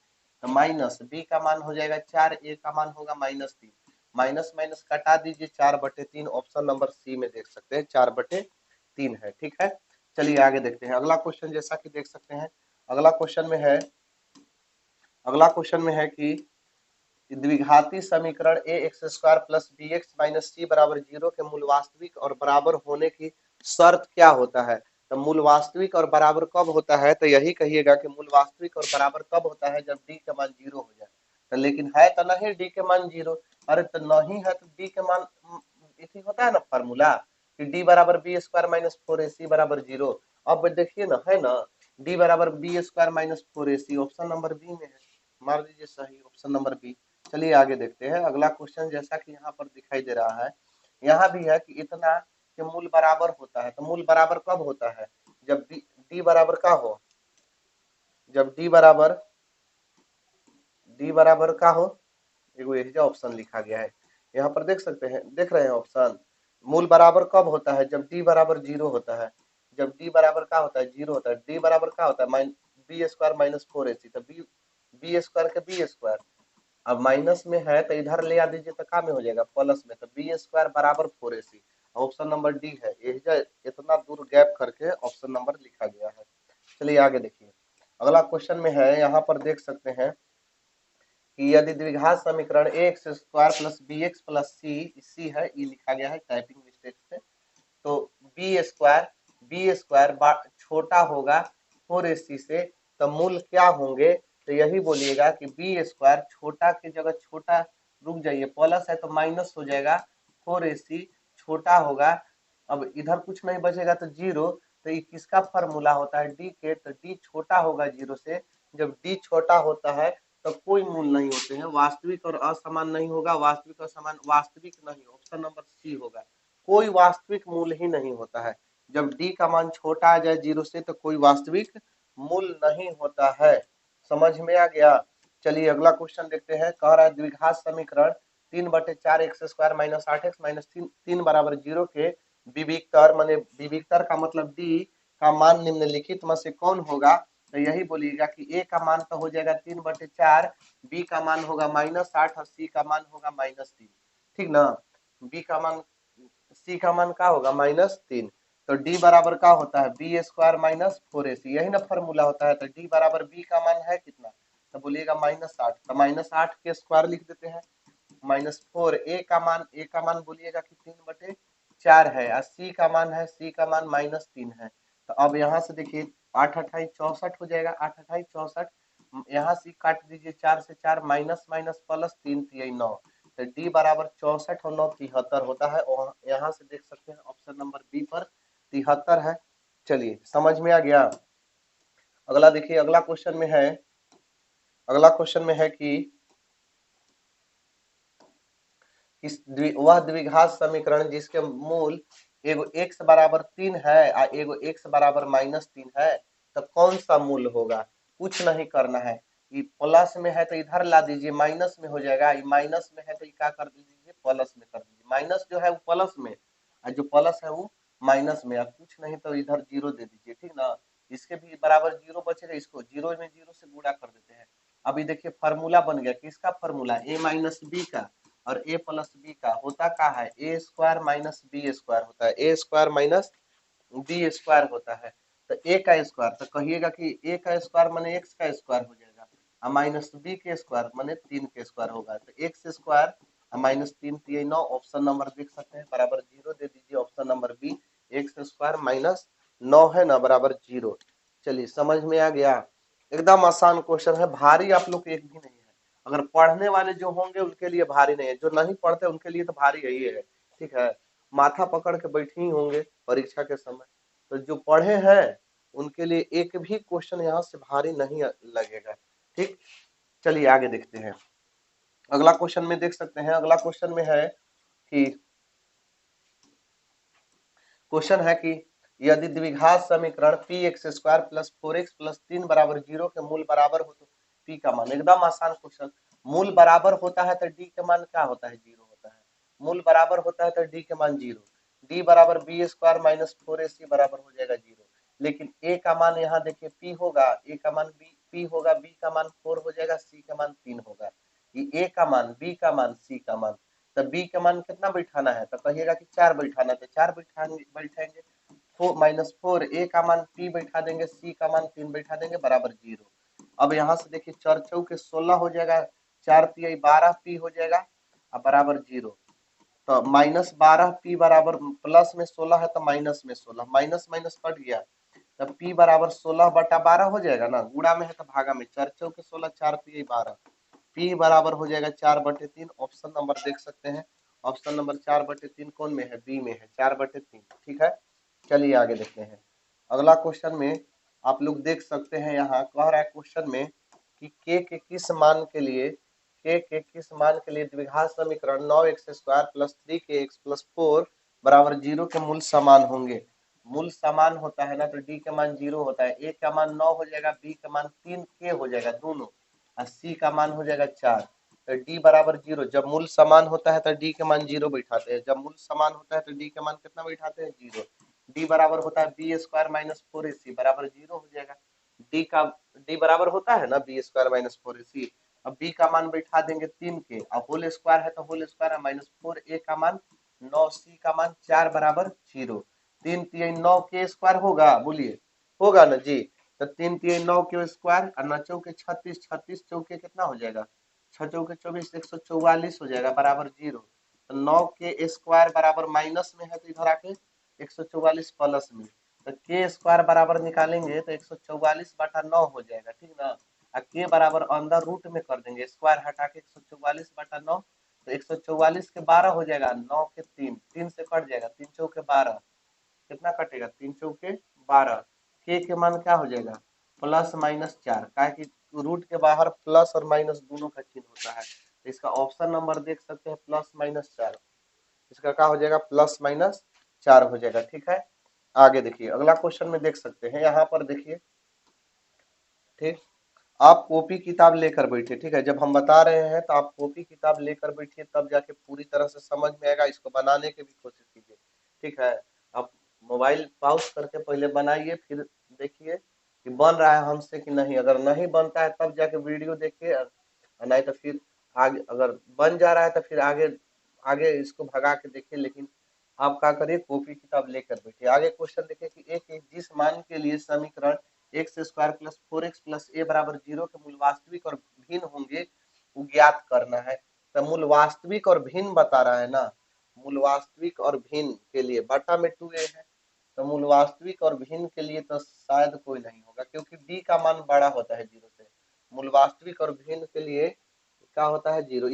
तो माइनस बी का मान हो जाएगा 4, ए का मान होगा -3, माइनस माइनस कटा दीजिए 4/3, ऑप्शन नंबर सी में देख सकते हैं 4/3 है, ठीक है। चलिए आगे देखते हैं अगला क्वेश्चन। जैसा कि देख सकते हैं अगला क्वेश्चन में है कि द्विघाती समीकरण A X square plus B X minus C बराबर 0 के मूल वास्तविक और बराबर होने की शर्त क्या होता है। तो मूल वास्तविक और बराबर कब होता है, तो यही कहिएगा कि मूल वास्तविक और बराबर कब होता है, जब डी का मान 0 हो जाए। तो लेकिन है तो नहीं डी के मान 0, अरे तो नहीं है तो डी के मान इसी होता है ना फॉर्मूला कि डी बराबर बी स्क्वायर माइनस 4ac बराबर 0। अब देखिए ना, है ना, डी बराबर B square minus 4ac option number B में है, मार दीजिए सही ऑप्शन नंबर बी। चलिए आगे देखते हैं अगला क्वेश्चन। जैसा कि यहाँ पर दिखाई दे रहा है, यहाँ भी है कि इतना के मूल बराबर होता है। तो मूल बराबर कब होता है, जब डी बराबर का हो, जब डी बराबर का हो। एगो यही ऑप्शन लिखा गया है यहाँ पर, देख सकते हैं, देख रहे हैं ऑप्शन। मूल बराबर कब होता है, जब डी बराबर 0 होता है। जब डी बराबर का होता है 0 होता है। डी बराबर का होता है बी स्क्वायर माइनस 4ac। तो बी स्क्वायर के बी स्क्वायर, अब माइनस में है तो इधर ले आ दीजिए तो क्या में हो जाएगा, प्लस में। तो बी स्क्वायर बराबर 4ac ऑप्शन नंबर डी है। इतना दूर गैप करके ऑप्शन नंबर लिखा गया है। चलिए आगे देखिए अगला क्वेश्चन में है, यहाँ पर देख सकते हैं कि यदि द्विघात समीकरण A X square plus B X plus C है, ये लिखा गया है टाइपिंग मिस्टेक से। तो बी स्क्वायर छोटा होगा 4ac से, तो मूल क्या होंगे। तो यही बोलिएगा कि बी स्क्वायर छोटा की जगह छोटा, रुक जाइए, प्लस है तो माइनस हो जाएगा, 4ac छोटा होगा। अब इधर कुछ नहीं बचेगा तो 0। तो ये किसका फॉर्मूला होता है, डी के। तो डी छोटा होगा 0 से। जब डी छोटा होता है तो कोई मूल नहीं होते हैं, वास्तविक और असमान नहीं होगा, वास्तविक और समान, वास्तविक नहीं, ऑप्शन नंबर सी होगा। कोई वास्तविक मूल ही नहीं होता है। जब डी का मान छोटा आ जाए 0 से तो कोई वास्तविक मूल नहीं होता है। समझ में आ गया। चलिए अगला क्वेश्चन देखते हैं। कह रहा है द्विघात समीकरण 3/4 x square minus 8x minus 3 बराबर 0 के विविक्तर, माने विविक्तर का मतलब डी का मान निम्नलिखित में से कौन होगा। तो यही बोलिएगा कि ए का मान तो हो जाएगा 3/4, बी का मान होगा -8 और सी का मान होगा -3। ठीक ना, बी का मान, सी का मान क्या होगा, -3। तो डी बराबर क्या होता है, बी स्क्वायर माइनस 4ac, यही ना फॉर्मूला होता है। तो डी बराबर बी का मान है कितना, तो बोलिएगा -8। तो -8 के स्क्वायर लिख देते हैं, -4। ए का मान बोलिएगा कि 3/4 है, और सी का मान है, सी का मान -3 है। तो अब यहाँ से देखिए 8 28 64 हो जाएगा, 8 28 64। यहाँ से काट दीजिए, 4 से 4 माइनस माइनस प्लस 3 3 9। तो डी बराबर 64 और 9 73 होता है। और यहाँ से देख सकते हैं ऑप्शन नंबर बी पर 73 है। चलिए समझ में आ गया। अगला देखिए अगला क्वेश्चन में है, कि वह द्विघात समीकरण जिसके मूल एगो x बराबर 3 है और एगो x बराबर -3 है, तो कौन सा मूल होगा। कुछ नहीं करना है, ये प्लस में है तो इधर ला दीजिए, माइनस में हो जाएगा। ये माइनस में है तो ये क्या कर दीजिए, प्लस में कर दीजिए। माइनस जो है वो प्लस में और जो प्लस है वो माइनस में। अब कुछ नहीं तो इधर 0 दे दीजिए, ठीक ना। इसके भी बराबर 0 बचेगा, इसको 0 में 0 से गुणा कर देते हैं। अभी देखिए फार्मूला बन गया, किसका फार्मूला, a माइनस बी का, और a प्लस बी का होता क्या है, ए स्क्वायर माइनस बी स्क्वायर होता है, ए स्क्वायर माइनस बी स्क्वायर होता है। तो ए का स्क्वायर, तो कहिएगा कि ए का स्क्वायर माने एक्स का स्क्वायर हो जाएगा, और माइनस बी के स्क्वायर माने 3 के स्क्वायर होगा। तो एक्स स्क्वायर -3 3 9, ऑप्शन नंबर देख सकते हैं बराबर 0 दे दीजिए, option number B. X square -9 है ना, बराबर 0। चलिए समझ में आ गया। एकदम आसान क्वेश्चन है, भारी आप लोग एक भी नहीं है। अगर पढ़ने वाले जो होंगे उनके लिए भारी नहीं है, जो नहीं पढ़ते उनके लिए तो भारी यही है। ठीक है, माथा पकड़ के बैठे ही होंगे परीक्षा के समय। तो जो पढ़े हैं उनके लिए एक भी क्वेश्चन यहाँ से भारी नहीं लगेगा। ठीक, चलिए आगे देखते हैं। अगला क्वेश्चन में देख सकते हैं, अगला क्वेश्चन में है कि यदि द्विघात समीकरण P x square plus 4x plus 3 बराबर 0 के मूल बराबर हो तो पी का मान, एकदम आसान क्वेश्चन। मूल बराबर होता है तो डी का मान क्या होता है, 0 होता है। मूल बराबर होता है तो डी का मान 0। डी बराबर बी स्क्वायर माइनस 4ac बराबर हो जाएगा 0। लेकिन ए का मान यहाँ देखिए पी होगा, ए का मान पी होगा, बी का मान 4 हो जाएगा, सी का मान 3 होगा। ये ए का मान, बी का मान, सी का मान। तो बी का मान कितना बैठाना है, तो कहिएगा कि 4 बैठाना है, तो 4 बैठाएंगे। -4, a का मान p बैठा देंगे, c का मान 3 बैठा देंगे बराबर 0। अब यहाँ से देखिए 4 चौके 16 हो जाएगा, 4 तिहाई 12 p हो जाएगा अब बराबर 0। तो -12 p बराबर प्लस में 16 है तो माइनस में 16, माइनस माइनस कट गया तब p बराबर 16/12 हो जाएगा ना, गुणा में है तो भागा में, 4 चौके 16, 4 तिहाई 12, p बराबर हो जाएगा 4/3। ऑप्शन नंबर देख सकते हैं, ऑप्शन नंबर 4/3 कौन में है, बी में है, 4/3। ठीक है, चलिए आगे देखते हैं। अगला क्वेश्चन में आप लोग देख सकते हैं, यहाँ कह रहा है क्वेश्चन में कि के किस मान के लिए, के किस मान के लिए द्विघात समीकरण 9x² + 3kx + 4 बराबर 0 के मूल समान होंगे। मूल समान होता है ना तो डी का मान 0 होता है, ए का मान 9 हो जाएगा, बी का मान 3 के हो जाएगा दोनों, और सी का मान हो जाएगा 4। तो डी बराबर 0, जब मूल समान होता है तो डी का मान 0 बैठाते हैं, जब मूल समान होता है तो डी का मान कितना बैठाते हैं, 0। डी बराबर होता है बी स्क्वायर माइनस 4ac बराबर 0 हो जाएगा। डी बराबर होता है ना बी स्क्वायर माइनस 4ac। अब बी का मान बैठा देंगे 3 के, अब होल स्क्वायर है तो होल स्क्वायर है, -4 ए का मान 9, सी का मान 4 बराबर 0। 3 3 9 के स्क्वायर होगा, बोलिए होगा ना जी। तो 3 3 9 के स्क्वायर और 9 चौके 36, 36 चौके कितना हो जाएगा, 6 चौके 24, 144 हो जाएगा बराबर 0। तो 9 के स्क्वायर बराबर माइनस में है तो इधर आके 144 प्लस में, तो के स्क्वायर बराबर निकालेंगे तो 144/9 हो जाएगा, ठीक ना। और के बराबर अंदर रूट में कर देंगे, स्क्वायर हटा के 144/9, तो 144 के 12 हो जाएगा, 9 के 3, 3 से कट जाएगा, 3 चौके 12, कितना कटेगा, 3 चौके 12। के मान क्या हो जाएगा, +-4, क्या कि रूट के बाहर प्लस और माइनस दोनों का चिन्ह होता है, तो इसका ऑप्शन नंबर देख सकते हैं +-4, इसका क्या हो जाएगा, +-4 हो जाएगा। ठीक है, आगे देखिए अगला क्वेश्चन में देख सकते हैं, यहाँ पर देखिए, ठीक, आप कॉपी किताब लेकर बैठे, ठीक है, जब हम बता रहे हैं तो आप कॉपी किताब लेकर बैठिए, तब जाके पूरी तरह से समझ में आएगा, इसको बनाने की भी कोशिश कीजिए। ठीक है, आप मोबाइल पॉज करके पहले बनाइए, फिर देखिए कि बन रहा है हमसे कि नहीं, अगर नहीं बनता है तब जाके वीडियो देखिए, नहीं तो फिर आगे, अगर बन जा रहा है तो फिर आगे आगे इसको भगा के देखिए, लेकिन आप क्या करिए, कॉपी किताब लेकर बैठिए। आगे क्वेश्चन देखिए कि एक जिस मान के लिए समीकरण x² + 4x + a बराबर 0 के मूल वास्तविक और भिन्न होंगे वो ज्ञात करना है। तो मूल वास्तविक और भिन्न बता रहा है ना, मूल वास्तविक और भिन्न के लिए बटा में 2a है, तो मूल वास्तविक और भिन्न के लिए तो शायद कोई नहीं होगा, क्योंकि b का मान बड़ा होता है 0 से। मूल वास्तविक और भिन्न के लिए क्या होता है, 0।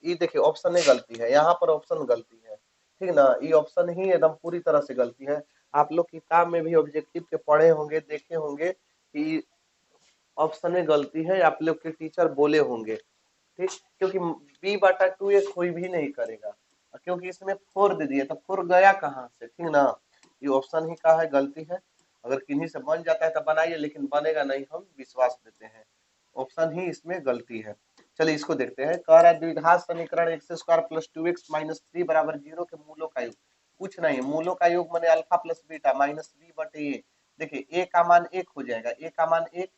ये देखिए ऑप्शन में गलती है, यहाँ पर ऑप्शन गलती है, ठीक ना, ये ऑप्शन ही एकदम पूरी तरह से गलती है। आप लोग किताब में भी ऑब्जेक्टिव के पढ़े होंगे, देखे होंगे कि ऑप्शन में गलती है, आप लोग के टीचर बोले होंगे, ठीक, क्योंकि b/2a कोई भी नहीं करेगा, क्योंकि इसमें 4 दे दिया, तो 4 गया कहाँ से, ठीक ना। ये ऑप्शन ही का है, गलती है। अगर किन्हीं से बन जाता है तो बनाइए, लेकिन बनेगा नहीं, हम विश्वास देते हैं, ऑप्शन ही इसमें गलती है। चलिए इसको देखते हैं, कह रहा है द्विघात समीकरण x² + 2x - 3 बराबर 0 के मूलों का योग, कुछ नहीं, मूलों का योग माने alpha plus beta minus b/a। देखिए a का मान 1 हो जाएगा, a का मान 1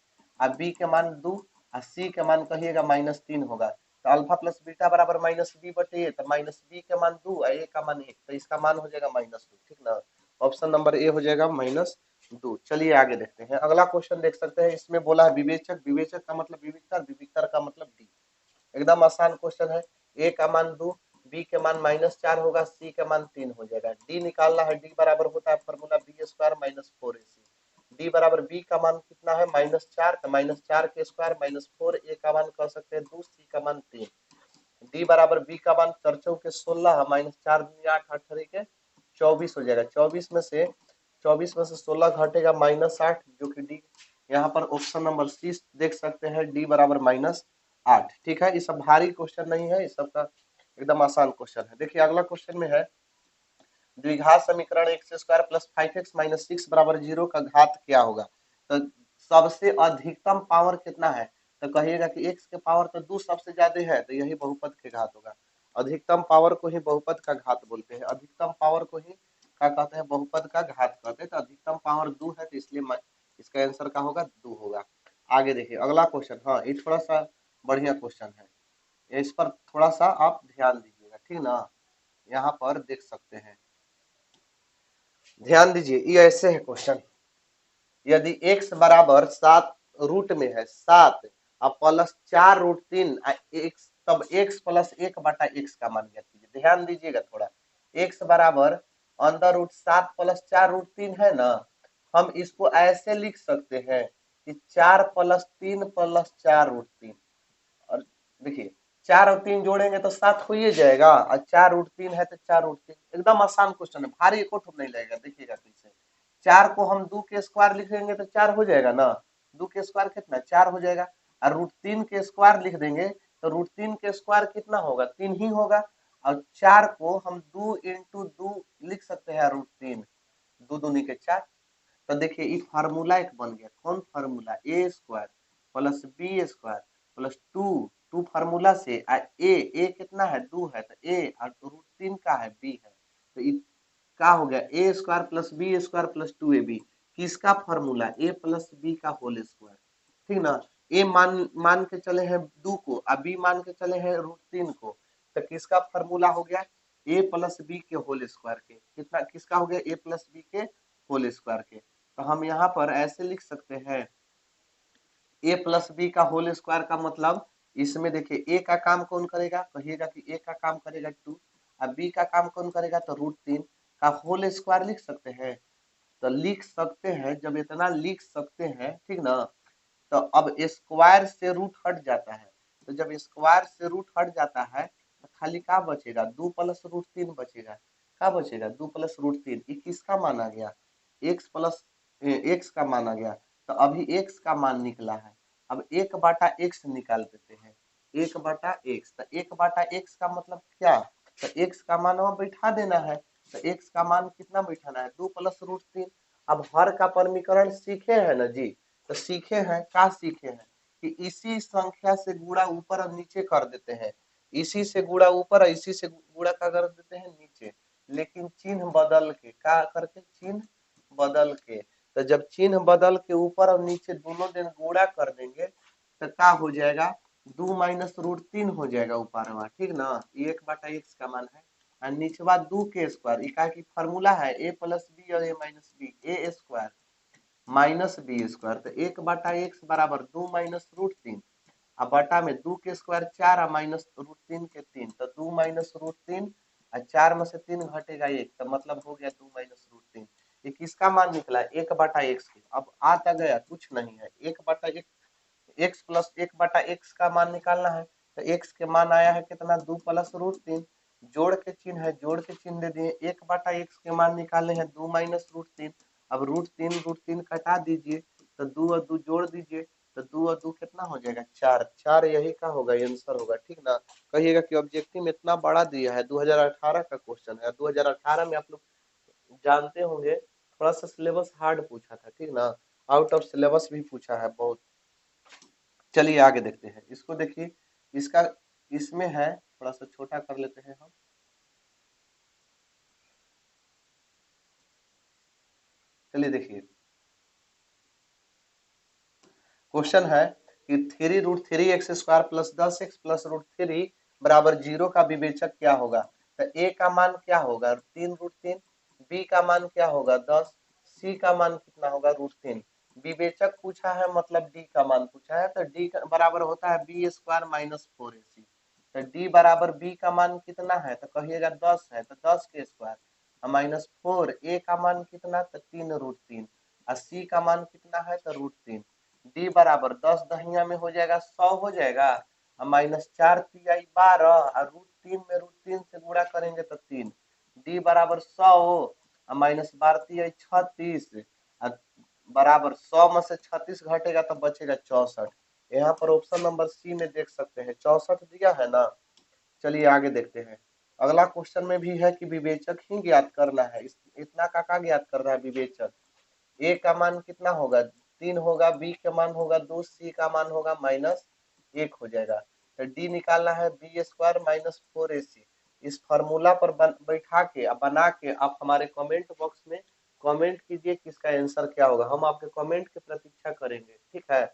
और b के मान 2 और c के मान कहिएगा -3 होगा, तो अल्फा प्लस बीटा बराबर -b/a, तो -b के मान 2 और a का मान 1, तो इसका मान हो जाएगा -2, ठीक ना। ऑप्शन नंबर ए हो जाएगा -2। चलिए आगे देखते हैं, अगला क्वेश्चन देख सकते हैं, इसमें बोला है विवेचक, विवेचक का मतलब विविक्तर, विविक्तर का मतलब डी। एकदम आसान क्वेश्चन है, ए का मान 2, बी के मान -4 होगा, सी के मान 3 हो जाएगा, डी निकालना है, डी बराबर होता है फॉर्मूला b² - 4ac। डी बराबर बी का मान कितना है, -4, तो -4 के स्क्वायर -4, ए का मान कर सकते हैं 2, सी का मान 3। डी बराबर बी का मान 4 चौके 16 -4 दूनी 8, 8 के 24 हो जाएगा, 24 में से 16 घटेगा -8, जो कि डी, यहाँ पर ऑप्शन नंबर सी देख सकते हैं, डी बराबर -8। ठीक है, ये सब भारी क्वेश्चन नहीं है, इस सब का एकदम आसान क्वेश्चन है। देखिए अगला क्वेश्चन में है, द्विघात समीकरण x² + 5x - 6 बराबर 0 का घात क्या होगा। तो सबसे अधिकतम पावर कितना है, तो कहिएगा कि x के पावर तो 2 सबसे ज्यादा है, तो यही बहुपद के घात होगा। अधिकतम पावर को ही बहुपद का घात बोलते हैं, अधिकतम पावर को ही क्या कहते हैं, बहुपद का घात कहते हैं। तो अधिकतम पावर 2 है, तो इसलिए इसका आंसर क्या होगा, 2 होगा। आगे देखिए अगला क्वेश्चन, हाँ ये थोड़ा सा बढ़िया क्वेश्चन है, इस पर थोड़ा सा आप ध्यान दीजिएगा, ठीक ना। यहाँ पर देख सकते हैं, ध्यान दीजिए, ये ऐसे है क्वेश्चन। यदि x बराबर 7 रूट में है 7 और प्लस 4 रूट 3 x, तब x प्लस 1/x का मान ज्ञात कीजिए। ध्यान दीजिएगा थोड़ा, x बराबर अंडर रूट 7 प्लस 4 रूट 3 है ना, हम इसको ऐसे लिख सकते हैं कि 4 प्लस 3 प्लस 4 रूट 3। और देखिए 4 और 3 जोड़ेंगे तो 7 हो ही जाएगा, और 4 रूट 3 है तो 4 रूट 3। एकदम आसान क्वेश्चन है, भारी एको ठोप नहीं लगेगा। देखिएगा कैसे, 4 को हम 2 के स्क्वायर लिख देंगे तो 4 हो जाएगा ना, 2 के स्क्वायर कितना 4 हो जाएगा। और रूट 3 के स्क्वायर लिख देंगे तो रूट 3 के स्क्वायर कितना होगा 3 ही होगा। और 4 को हम 2 इंटू 2 लिख सकते हैं रूट 3, 2 दूनी के 4। तो देखिए ये फार्मूला एक बन गया। कौन formula, A square plus B square plus two, two formula से ए कितना है 2 है तो ए, और रूट 3 का है बी है, तो ये क्या हो गया A square plus B square plus 2ab। किसका फार्मूला, ए प्लस बी का होल स्क्वायर, ठीक ना। ए मान मान के चले हैं 2 को, और बी मान के चले हैं रूट 3 को, तो किसका फार्मूला हो गया ए प्लस बी के होल स्क्वायर के। कितना किसका हो गया, ए प्लस बी के होल स्क्वायर के। तो हम यहाँ पर ऐसे लिख सकते हैं ए प्लस बी का होल स्क्वायर का मतलब, इसमें देखिए ए का काम कौन करेगा, कहिएगा कि ए का काम करेगा 2, और बी का काम कौन करेगा तो रूट 3 का होल स्क्वायर लिख सकते हैं। तो लिख सकते हैं, जब इतना लिख सकते हैं ठीक ना, तो अब स्क्वायर से रूट हट जाता है। तो जब स्क्वायर से रूट हट जाता है तो खाली क्या बचेगा, 2 प्लस रूट 3 बचेगा। क्या बचेगा 2 प्लस रूट 3, ये किसका माना गया, एक्स प्लस एक्स का माना गया। तो अभी एक्स का मान निकला है, अब 1/x निकाल देते हैं। 1/x, तो 1/x का मतलब क्या, तो एक्स का मान वहां बैठा देना है। तो एक्स का मान कितना बैठाना है 2 प्लस रूट 3। अब हर का परमीकरण सीखे हैं ना जी, तो सीखे हैं, क्या सीखे हैं कि इसी संख्या से गुणा ऊपर और नीचे कर देते हैं, इसी से गुणा ऊपर और इसी से गुणा का कर देते हैं नीचे, लेकिन चिन्ह बदल के, क्या करके चिन्ह बदल के। तो जब चिन्ह बदल के ऊपर और नीचे दोनों दिन गुणा कर देंगे तो क्या हो जाएगा 2 - रूट 3 हो जाएगा ऊपर में, ठीक ना। 1/x का मान है, और नीचवा 2 के स्क्वायर, इका की फार्मूला है ए प्लस बी और ए माइनस बी, ए स्क्वायर माइनस बी स्क्वायर। तो 1/x बराबर 2 - रूट 3, अब बटा में 2 के स्क्वायर 4 और -√3 के 3, तो 2 - रूट 3 और 4 में से 3 घटेगा 1, तो मतलब हो गया 2 - रूट 3। ये किसका मान निकला 1/x के। अब आता गया कुछ नहीं है, 1/x, x प्लस 1/x का मान निकालना है। तो x के मान आया है कितना 2 + रूट 3, जोड़ के चिन्ह है, जोड़ के चिन्ह दे दिए। 1/x के मान निकाले हैं 2 - रूट 3। अब रूट 3 कटा दीजिए, तो 2 और 2 जोड़ दीजिए, तो 2 और 2 कितना हो जाएगा 4, 4 यही का होगा आंसर होगा, ठीक ना। कहिएगा कि ऑब्जेक्टिव में इतना बड़ा दिया है, 2018 का क्वेश्चन है। 2018 में आप लोग जानते होंगे थोड़ा सा सिलेबस हार्ड पूछा था, ठीक ना, आउट ऑफ सिलेबस भी पूछा है बहुत। चलिए आगे देखते हैं इसको, देखिए इसका, इसमें है थोड़ा सा छोटा कर लेते हैं हम। चलिए देखिए क्वेश्चन है कि 3√3x² प्लस 10x प्लस √3 बराबर 0 का विवेचक क्या होगा। तो ए का मान क्या होगा 3√3, बी का मान क्या होगा 10, सी का मान कितना होगा √3। विवेचक पूछा है मतलब डी का मान पूछा है, तो डी बराबर होता है b² - 4ac। तो डी बराबर बी का मान कितना है तो कहिएगा 10 है, तो 10 के स्क्वायर -4, ए का मान कितना तो 3√3, और सी का मान कितना है तो √3। डी बराबर 10 दहिया में हो जाएगा 100 हो जाएगा, और -4 तिहाई 12, और √3 में √3 से गुणा करेंगे तो 3। डी बराबर 100 और -12 तिहाई 36, और बराबर 100 में से 36 घटेगा तो बचेगा 64। यहाँ पर ऑप्शन नंबर सी में देख सकते हैं 64 दिया है ना। चलिए आगे देखते हैं। अगला क्वेश्चन में भी है कि विवेचक ही ज्ञात करना है, इतना का ज्ञात कर रहा है विवेचक। ए का मान कितना होगा 3 होगा, बी का मान होगा 2, सी का मान होगा -1 हो जाएगा। तो डी निकालना है b² - 4ac। इस फॉर्मूला पर बैठा के अब बना के आप हमारे कमेंट बॉक्स में कमेंट कीजिए कि इसका आंसर क्या होगा, हम आपके कमेंट की प्रतीक्षा करेंगे, ठीक है।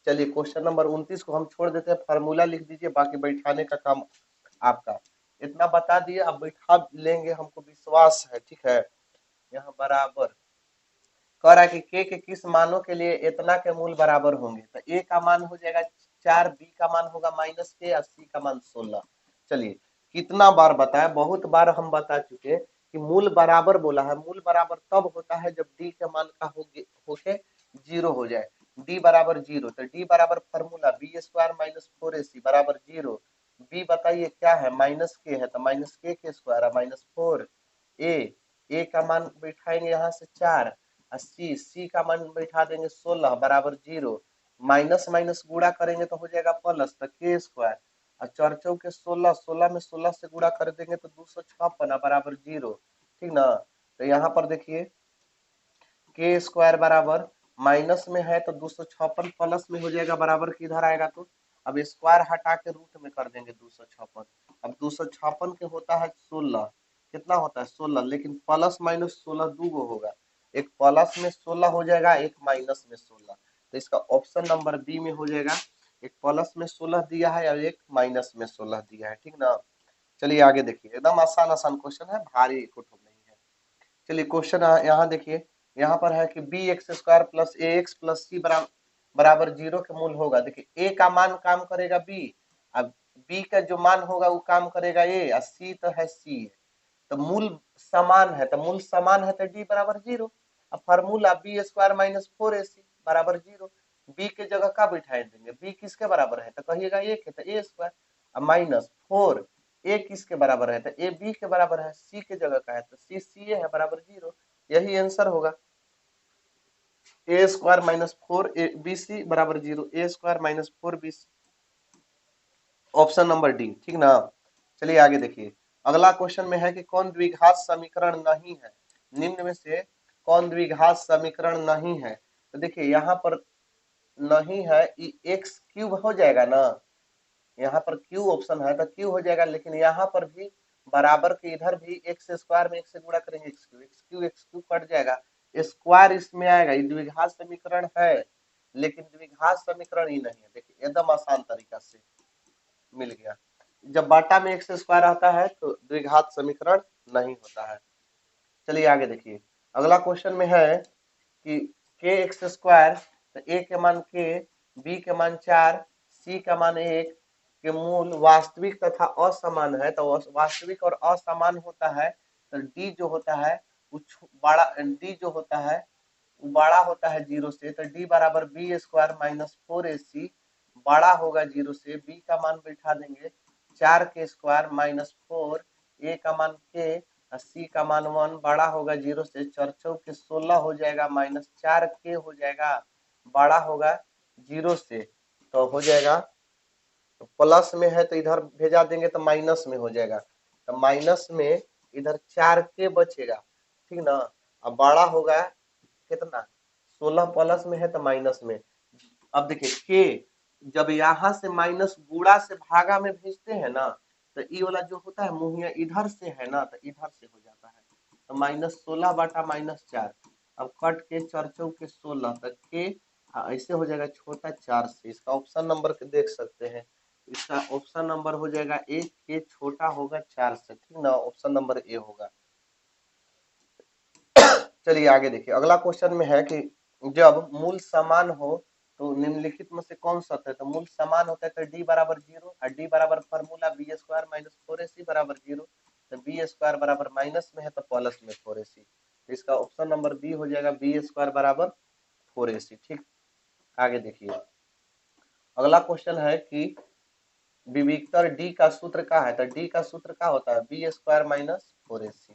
चलिए क्वेश्चन नंबर 29 को हम छोड़ देते हैं, फॉर्मूला लिख दीजिए, बाकी बैठाने का काम आपका। इतना बता दिए, आप बैठा लेंगे हमको विश्वास है, ठीक है। यहाँ बराबर कह रहा है कि के किस मानों के लिए इतना के मूल बराबर होंगे। तो ए का मान हो जाएगा 4, बी का मान होगा -के और सी का मान 16। चलिए कितना बार बताया, बहुत बार हम बता चुके कि मूल बराबर बोला है। मूल बराबर तब होता है जब डी के मान का होके 0 हो जाए। डी बराबर 0, तो डी बराबर फॉर्मूला b² - 4ac बराबर 0। बी बताइए क्या है, -के है तो -के² -4। ए का मान बैठाएंगे यहाँ से 4 और सी का मान बैठा देंगे 16 बराबर 0। माइनस माइनस गुणा करेंगे तो हो जाएगा प्लस, तो के² और 4 चौके 16, 16 में 16 से गुणा कर देंगे तो 256 बराबर 0। ठीक ना। तो यहाँ पर देखिए के² बराबर माइनस में है तो 256 प्लस में हो जाएगा बराबर किधर आएगा, तो अब स्क्वायर हटा के रूट में कर देंगे 256। अब 256 के होता है 16, कितना होता है 16, लेकिन प्लस माइनस 16 दो गो होगा, एक प्लस में 16 हो जाएगा, एक माइनस में 16। तो इसका ऑप्शन नंबर बी में हो जाएगा। एक प्लस में 16 दिया है और एक माइनस में 16 दिया है। ठीक ना। चलिए आगे देखिए, एकदम आसान आसान क्वेश्चन है, भारी कुछ नहीं है। चलिए क्वेश्चन यहाँ देखिए, यहाँ पर है कि bx² plus ax plus C बराबर 0 के मूल होगा। देखिए a का मान काम करेगा b, अब b का जो मान होगा वो काम करेगा a, और c तो है c है, तो मूल समान है, तो मूल समान है तो d बराबर 0। अब फॉर्मूला b² - 4ac बराबर 0। b के जगह का बिठाए देंगे, b किसके बराबर है तो कहिएगा 1 है तो a², अब -4 ए किसके बराबर है तो ए बी के बराबर है, सी के जगह का है तो सी सी है बराबर 0। यही आंसर होगा, a² - 4 bc बराबर 0, a² - 4 bc, option number D. ठीक ना। चलिए आगे देखिए, अगला क्वेश्चन में है कि कौन द्विघात समीकरण नहीं है, निम्न में से कौन द्विघात समीकरण नहीं है। तो देखिए यहाँ पर नहीं है, एक्स क्यूब हो जाएगा ना, यहाँ पर क्यू ऑप्शन है तो क्यू हो जाएगा, लेकिन यहाँ पर भी बराबर के इधर भी x² में 1 से गुणा करेंगे x³ कट जाएगा, स्क्वायर इसमें आएगा। ये द्विघात समीकरण है, लेकिन द्विघात समीकरण ही नहीं है। देखिए एकदम आसान तरीका से मिल गया, जब बाटा में x² आता है तो द्विघात समीकरण नहीं होता है। चलिए आगे देखिए, अगला क्वेश्चन में है कि kx² तो a के मान k, b के मान 4, c का मान 1 के मूल वास्तविक तथा असमान है। तो वास्तविक और असमान होता है तो d जो होता है वो बड़ा, d जो होता है वो बड़ा होता है 0 से, तो d बराबर b² - 4ac बड़ा होगा 0 से। b का मान बैठा देंगे 4k² - 4, a का मान k और c का मान 1 बड़ा होगा 0 से, 4 चौके 16 हो जाएगा -4k हो जाएगा, बड़ा होगा 0 से, तो हो जाएगा प्लस में है तो इधर भेजा देंगे तो माइनस में हो जाएगा, तो माइनस में इधर 4k बचेगा। ठीक ना। अब बड़ा होगा कितना, 16 प्लस में है तो माइनस में। अब देखिए के जब यहाँ से माइनस गुणा से भागा में भेजते हैं ना, तो ये वाला जो होता है मुहिया इधर से है ना, तो इधर से हो जाता है, तो -16 बटा -4। अब कट के 4 चौके 16 तक के ऐसे हो जाएगा छोटा 4 से, इसका ऑप्शन नंबर देख सकते हैं, इसका ऑप्शन नंबर हो जाएगा एक, के छोटा होगा 4 से। ठीक ना, ऑप्शन नंबर ए होगा। चलिए आगे देखिए, अगला क्वेश्चन में है कि जब मूल समान हो तो निम्नलिखित में से कौन सत्य है। तो मूल समान होता है तो डी बराबर 0 और डी बराबर फॉर्मूला b² - 4ac बराबर 0, तो b² बराबर माइनस में है तो प्लस में 4ac, तो इसका ऑप्शन नंबर बी हो जाएगा b² बराबर 4ac। ठीक, आगे देखिए, अगला क्वेश्चन है कि विविक्तर डी का सूत्र क्या है। तो डी का सूत्र क्या होता है b² - 4ac,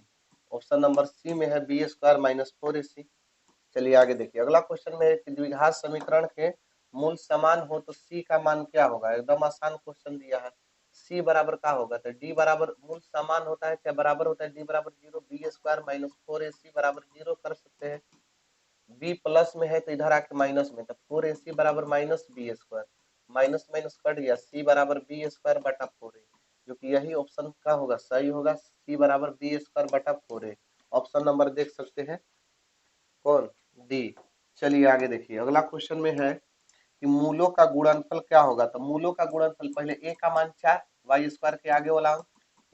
option number C में है b² - 4ac। चलिए आगे देखिए, अगला क्वेश्चन में है कि द्विघात समीकरण के मूल समान हो तो सी का मान क्या होगा। एकदम आसान क्वेश्चन दिया है, सी बराबर क्या होगा, तो डी बराबर मूल समान होता है क्या बराबर होता है डी बराबर 0, b² - 4ac बराबर 0 कर सकते हैं। बी प्लस में है तो इधर आके माइनस में, तो 4ac बराबर -b², माइनस माइनस कट गया, सी बराबर b² बटा 4a, जो कि यही ऑप्शन का होगा सही होगा, सी बराबर b² बटा 4a, ऑप्शन नंबर देख सकते हैं कौन, डी। चलिए आगे देखिए, अगला क्वेश्चन में है कि मूलों का गुणनफल क्या होगा। तो मूलों का गुणनफल पहले a का मान 4, y² के आगे वाला अंक,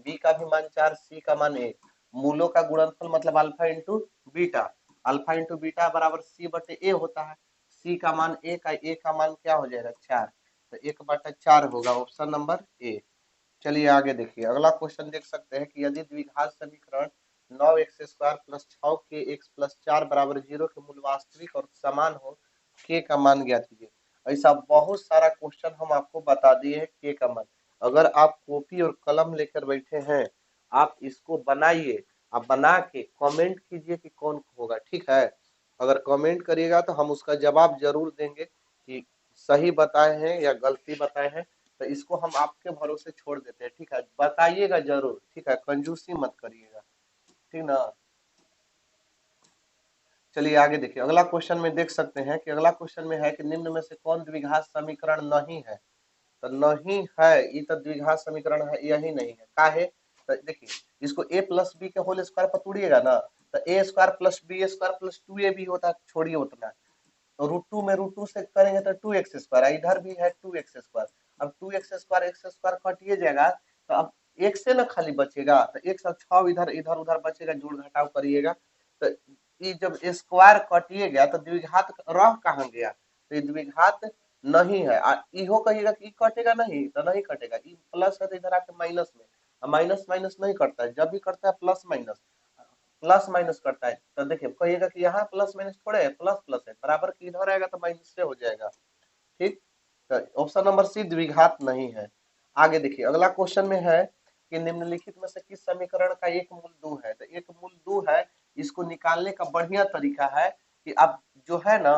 b का भी मान 4, c का मान 1, मूलों का गुणनफल मतलब alpha into beta, alpha into beta बराबर सी बटे ए होता है। सी का मान ए का मान क्या हो जाएगा 4, तो 1/4 होगा ऑप्शन नंबर ए। चलिए आगे देखिए अगला क्वेश्चन देख सकते हैं कि यदि द्विघात समीकरण 9x² प्लस 6kx प्लस 4 बराबर 0 के मूल वास्तविक और समान हो, के का मान ज्ञात कीजिए। ऐसा बहुत सारा क्वेश्चन हम आपको बता दिए हैं के का मान। अगर आप कॉपी और कलम लेकर बैठे हैं, आप इसको बनाइए, आप बना के कमेंट कीजिए कि कौन होगा, ठीक है। अगर कमेंट करिएगा तो हम उसका जवाब जरूर देंगे कि सही बताए हैं या गलती बताए हैं। तो इसको हम आपके भरोसे छोड़ देते हैं, ठीक है। बताइएगा जरूर, ठीक है, कंजूसी मत करिएगा, ठीक ना। चलिए आगे देखिए अगला क्वेश्चन में देख सकते हैं कि अगला क्वेश्चन में है कि निम्न में से कौन द्विघात समीकरण नहीं है। तो नहीं है ये तो द्विघात समीकरण है, यही नहीं है काहे। तो देखिए इसको a प्लस बी के होल स्क्वायर पर तोड़िएगा ना, तो A square plus B square plus 2a भी होता है, छोड़िए उतना। तो √2 में √2 से करेंगे तो 2x², इधर भी है 2x²। अब 2x² x² कटिए जाएगा, तो अब एक से ना खाली बचेगा, तो एक साथ 6 इधर इधर उधर बचेगा, जोड़ घटाव करिएगा। तो ये जब स्क्वायर कटिए गया तो द्विघात रह कहाँ गया, तो ये द्विघात नहीं है। इहो कहिएगा कि कटेगा नहीं, तो नहीं कटेगा, ये प्लस है तो इधर आके माइनस में, माइनस माइनस नहीं करता है, जब भी करता है प्लस माइनस, प्लस माइनस करता है। तो देखिए कहिएगा कि यहाँ प्लस माइनस थोड़े है, प्लस प्लस है, बराबर की इधर आएगा तो माइनस से हो जाएगा, ठीक। तो ऑप्शन नंबर सी द्विघात नहीं है। आगे देखिए अगला क्वेश्चन में है कि निम्नलिखित में से किस समीकरण का एक मूल 2 है। तो एक मूल 2 है, इसको निकालने का बढ़िया तरीका है कि आप जो है ना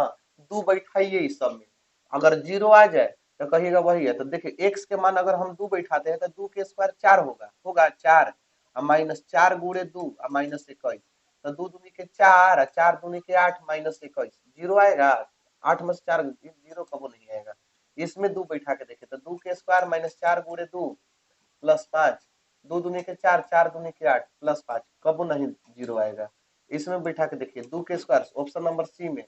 2 बैठाइए इस सब में, अगर 0 आ जाए तो कहिएगा वही है। तो देखिए एक्स के मान अगर हम 2 बैठाते हैं तो 2 के स्क्वायर 4 होगा 4, माइनस 4 गुणे 2 माइनस 21, तो 2 दूनी के 4, 4 दूनी के 8 माइनस 21, 0 आएगा। 8 में से 4 0 कबो नहीं आएगा। इसमें 2 बैठा के देखे तो 2 के स्क्वायर माइनस 4 गुणे 2 प्लस 5, 2 दूनी के 4, 4 दूनी के 8 प्लस 5, कबो नहीं 0 आएगा। इसमें बैठा के देखिए 2 के स्क्वायर ऑप्शन नंबर सी में,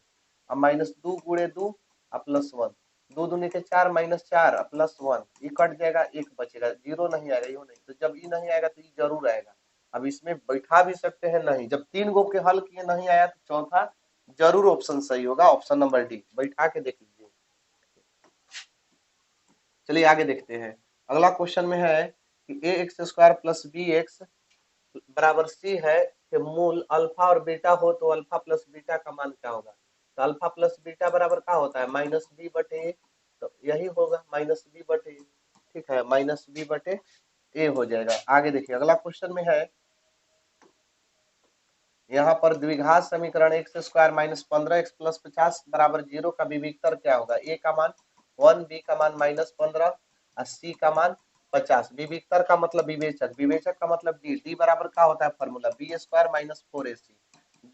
अब माइनस 2 गुणे 2 प्लस 1, 2 दूनी के 4 माइनस 4 प्लस 1, ये कट जाएगा, एक बचेगा, 0 नहीं आएगा, यो नहीं। तो जब ये नहीं आएगा तो ये जरूर आएगा। अब इसमें बैठा भी सकते हैं नहीं, जब 3 गो के हल किए नहीं आया तो चौथा जरूर ऑप्शन सही होगा, ऑप्शन नंबर डी, बैठा के देख लीजिए। चलिए आगे देखते हैं अगला क्वेश्चन में है कि ax² प्लस bx बराबर सी है कि मूल अल्फा और बीटा हो तो अल्फा प्लस बीटा का मान क्या होगा। तो अल्फा प्लस बीटा बराबर क्या होता है माइनस बी बटे ए, तो यही होगा माइनस बी बटे ए, ठीक है, माइनस बी बटे ए हो जाएगा। आगे देखिए अगला क्वेश्चन में है यहाँ पर द्विघात समीकरण x² माइनस 15x प्लस 50 बराबर 0 का विविक्तर क्या होगा। ए का मान 1, बी का मान माइनस 15 और सी का मान 50। विविक्तर का मतलब विवेचक, विवेचक का मतलब डी, डी बराबर क्या होता है formula b² minus 4ac।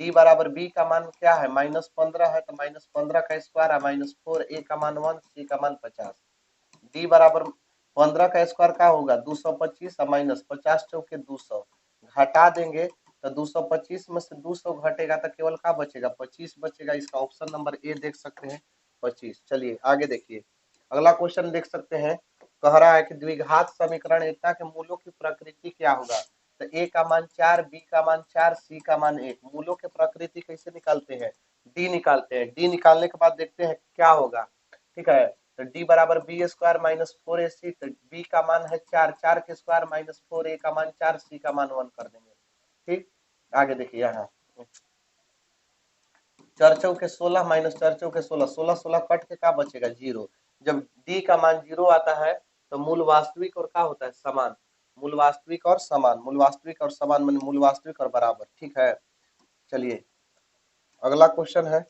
D बराबर बी का मान क्या है माइनस 15 है, तो माइनस 15 का स्क्वायर है माइनस 4, ए का मान 1, सी का मान 50। डी बराबर 15 का स्क्वायर क्या होगा 225 और माइनस 50 चौके 200, घटा देंगे तो 225 में से 200 घटेगा तो केवल क्या बचेगा 25 बचेगा। इसका ऑप्शन नंबर ए देख सकते हैं 25। चलिए आगे देखिए अगला क्वेश्चन देख सकते हैं, कह रहा है कि द्विघात समीकरण एकता के मूलों की प्रकृति क्या होगा। तो ए का मान 4, बी का मान 4, सी का मान 1। मूलों की प्रकृति कैसे निकालते हैं, डी निकालते हैं, डी निकालने के बाद देखते हैं क्या होगा, ठीक है। तो डी बराबर b² माइनस 4ac, तो बी का मान है 4, 4 के स्क्वायर माइनस 4, ए का मान 4, सी का मान 1 कर देंगे, ठीक। आगे देखिए यहाँ चर्चों के 16 माइनस चर्चों के 16, 16 16 कट के क्या बचेगा 0। जब डी का मान 0 आता है तो मूल वास्तविक और क्या होता है समान, मूल वास्तविक और समान, मूल वास्तविक और समान मान मूल वास्तविक और बराबर, ठीक है। चलिए अगला क्वेश्चन है,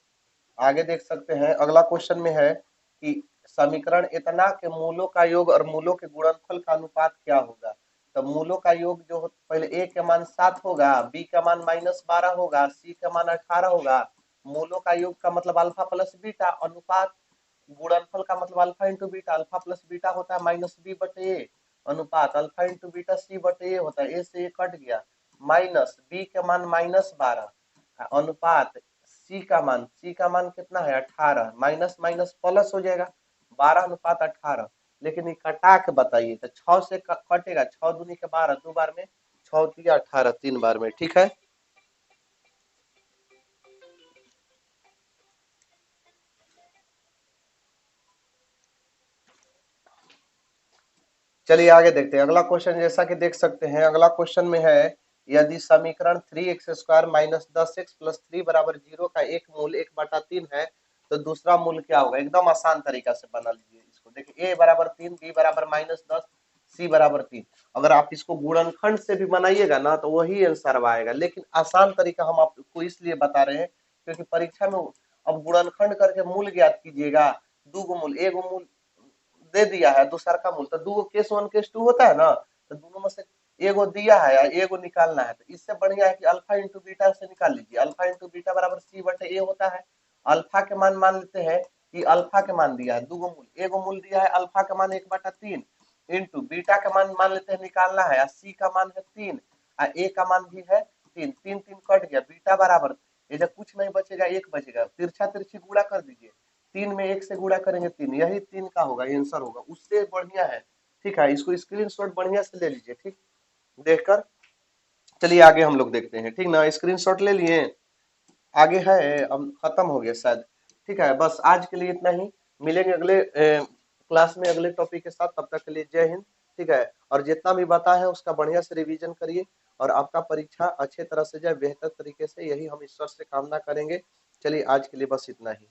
आगे देख सकते हैं अगला क्वेश्चन में है कि समीकरण इतना के मूलों का योग और मूलों के गुणनफल का अनुपात क्या होगा। तो मूलों का योग जो पहले ए के मान 7 होगा, बी का मान माइनस 12 होगा, सी का मान 18 होगा। मूलों का योग का मतलब अल्फा प्लस बीटा, अनुपात गुणनफल का मतलब alpha into beta, alpha plus beta होता है माइनस बी बटे ए, अनुपात अल्फा इंटू बीटा सी बटे ए होता है, ए से ए कट गया, माइनस बी के मान माइनस 12 अनुपात सी का मान कितना है 18, माइनस माइनस प्लस हो जाएगा 12 अनुपात 18। लेकिन ये कटा के बताइए तो 6 से कटेगा, 6 दूनी के 12, 2 बार में 6 दिया 18 3 बार में, ठीक है। चलिए आगे देखते हैं अगला क्वेश्चन। जैसा कि देख सकते हैं अगला क्वेश्चन में है, यदि समीकरण 3x² माइनस 10x प्लस 3 बराबर 0 का एक मूल 1/3 है तो दूसरा मूल क्या होगा। एकदम आसान तरीका से बना लीजिए इसको। देखिए a बराबर 3, b बराबर -10, c बराबर 3। अगर आप इसको गुणनखंड से भी बनाइएगा ना तो वही आंसर आएगा, लेकिन आसान तरीका हम आपको इसलिए बता रहे हैं क्योंकि परीक्षा में अब गुणनखंड करके मूल ज्ञात कीजिएगा। दो गो मूल, एगो मूल दे दिया है, दूसरा का मूल, तो दो केस 1 केस 2 होता है ना, तो दोनों में से एगो दिया है या एगो निकालना है। तो इससे बढ़िया है कि अल्फा इंटू बीटा से निकाल लीजिए। अल्फा इंटू बीटा बराबर सी बटे ए होता है। अल्फा के मान लेते हैं कि अल्फा के मान दिया है दो गो मूल, एगो मूल दिया है अल्फा का मान 1/3 इंटू बीटा का मान लेते हैं निकालना है, सी का मान है 3 और ए का मान भी है 3। 3 3 कट गया, बीटा बराबर ये जब कुछ नहीं बचेगा एक बचेगा, तिरछा तिरछी गुणा कर दीजिए। 3 में 1 से गुणा करेंगे 3, यही 3 का होगा आंसर होगा। उससे बढ़िया है, ठीक है। इसको स्क्रीनशॉट बढ़िया से ले लीजिए, ठीक, देखकर। चलिए आगे हम लोग देखते हैं, ठीक ना। स्क्रीनशॉट ले लिए, आगे है, अब खत्म हो गया शायद। ठीक है, बस आज के लिए इतना ही। मिलेंगे अगले क्लास में अगले टॉपिक के साथ। तब तक के लिए जय हिंद, ठीक है। और जितना भी बता है उसका बढ़िया से रिवीजन करिए और आपका परीक्षा अच्छे तरह से जाए, बेहतर तरीके से, यही हम ईश्वर से कामना करेंगे। चलिए आज के लिए बस इतना ही।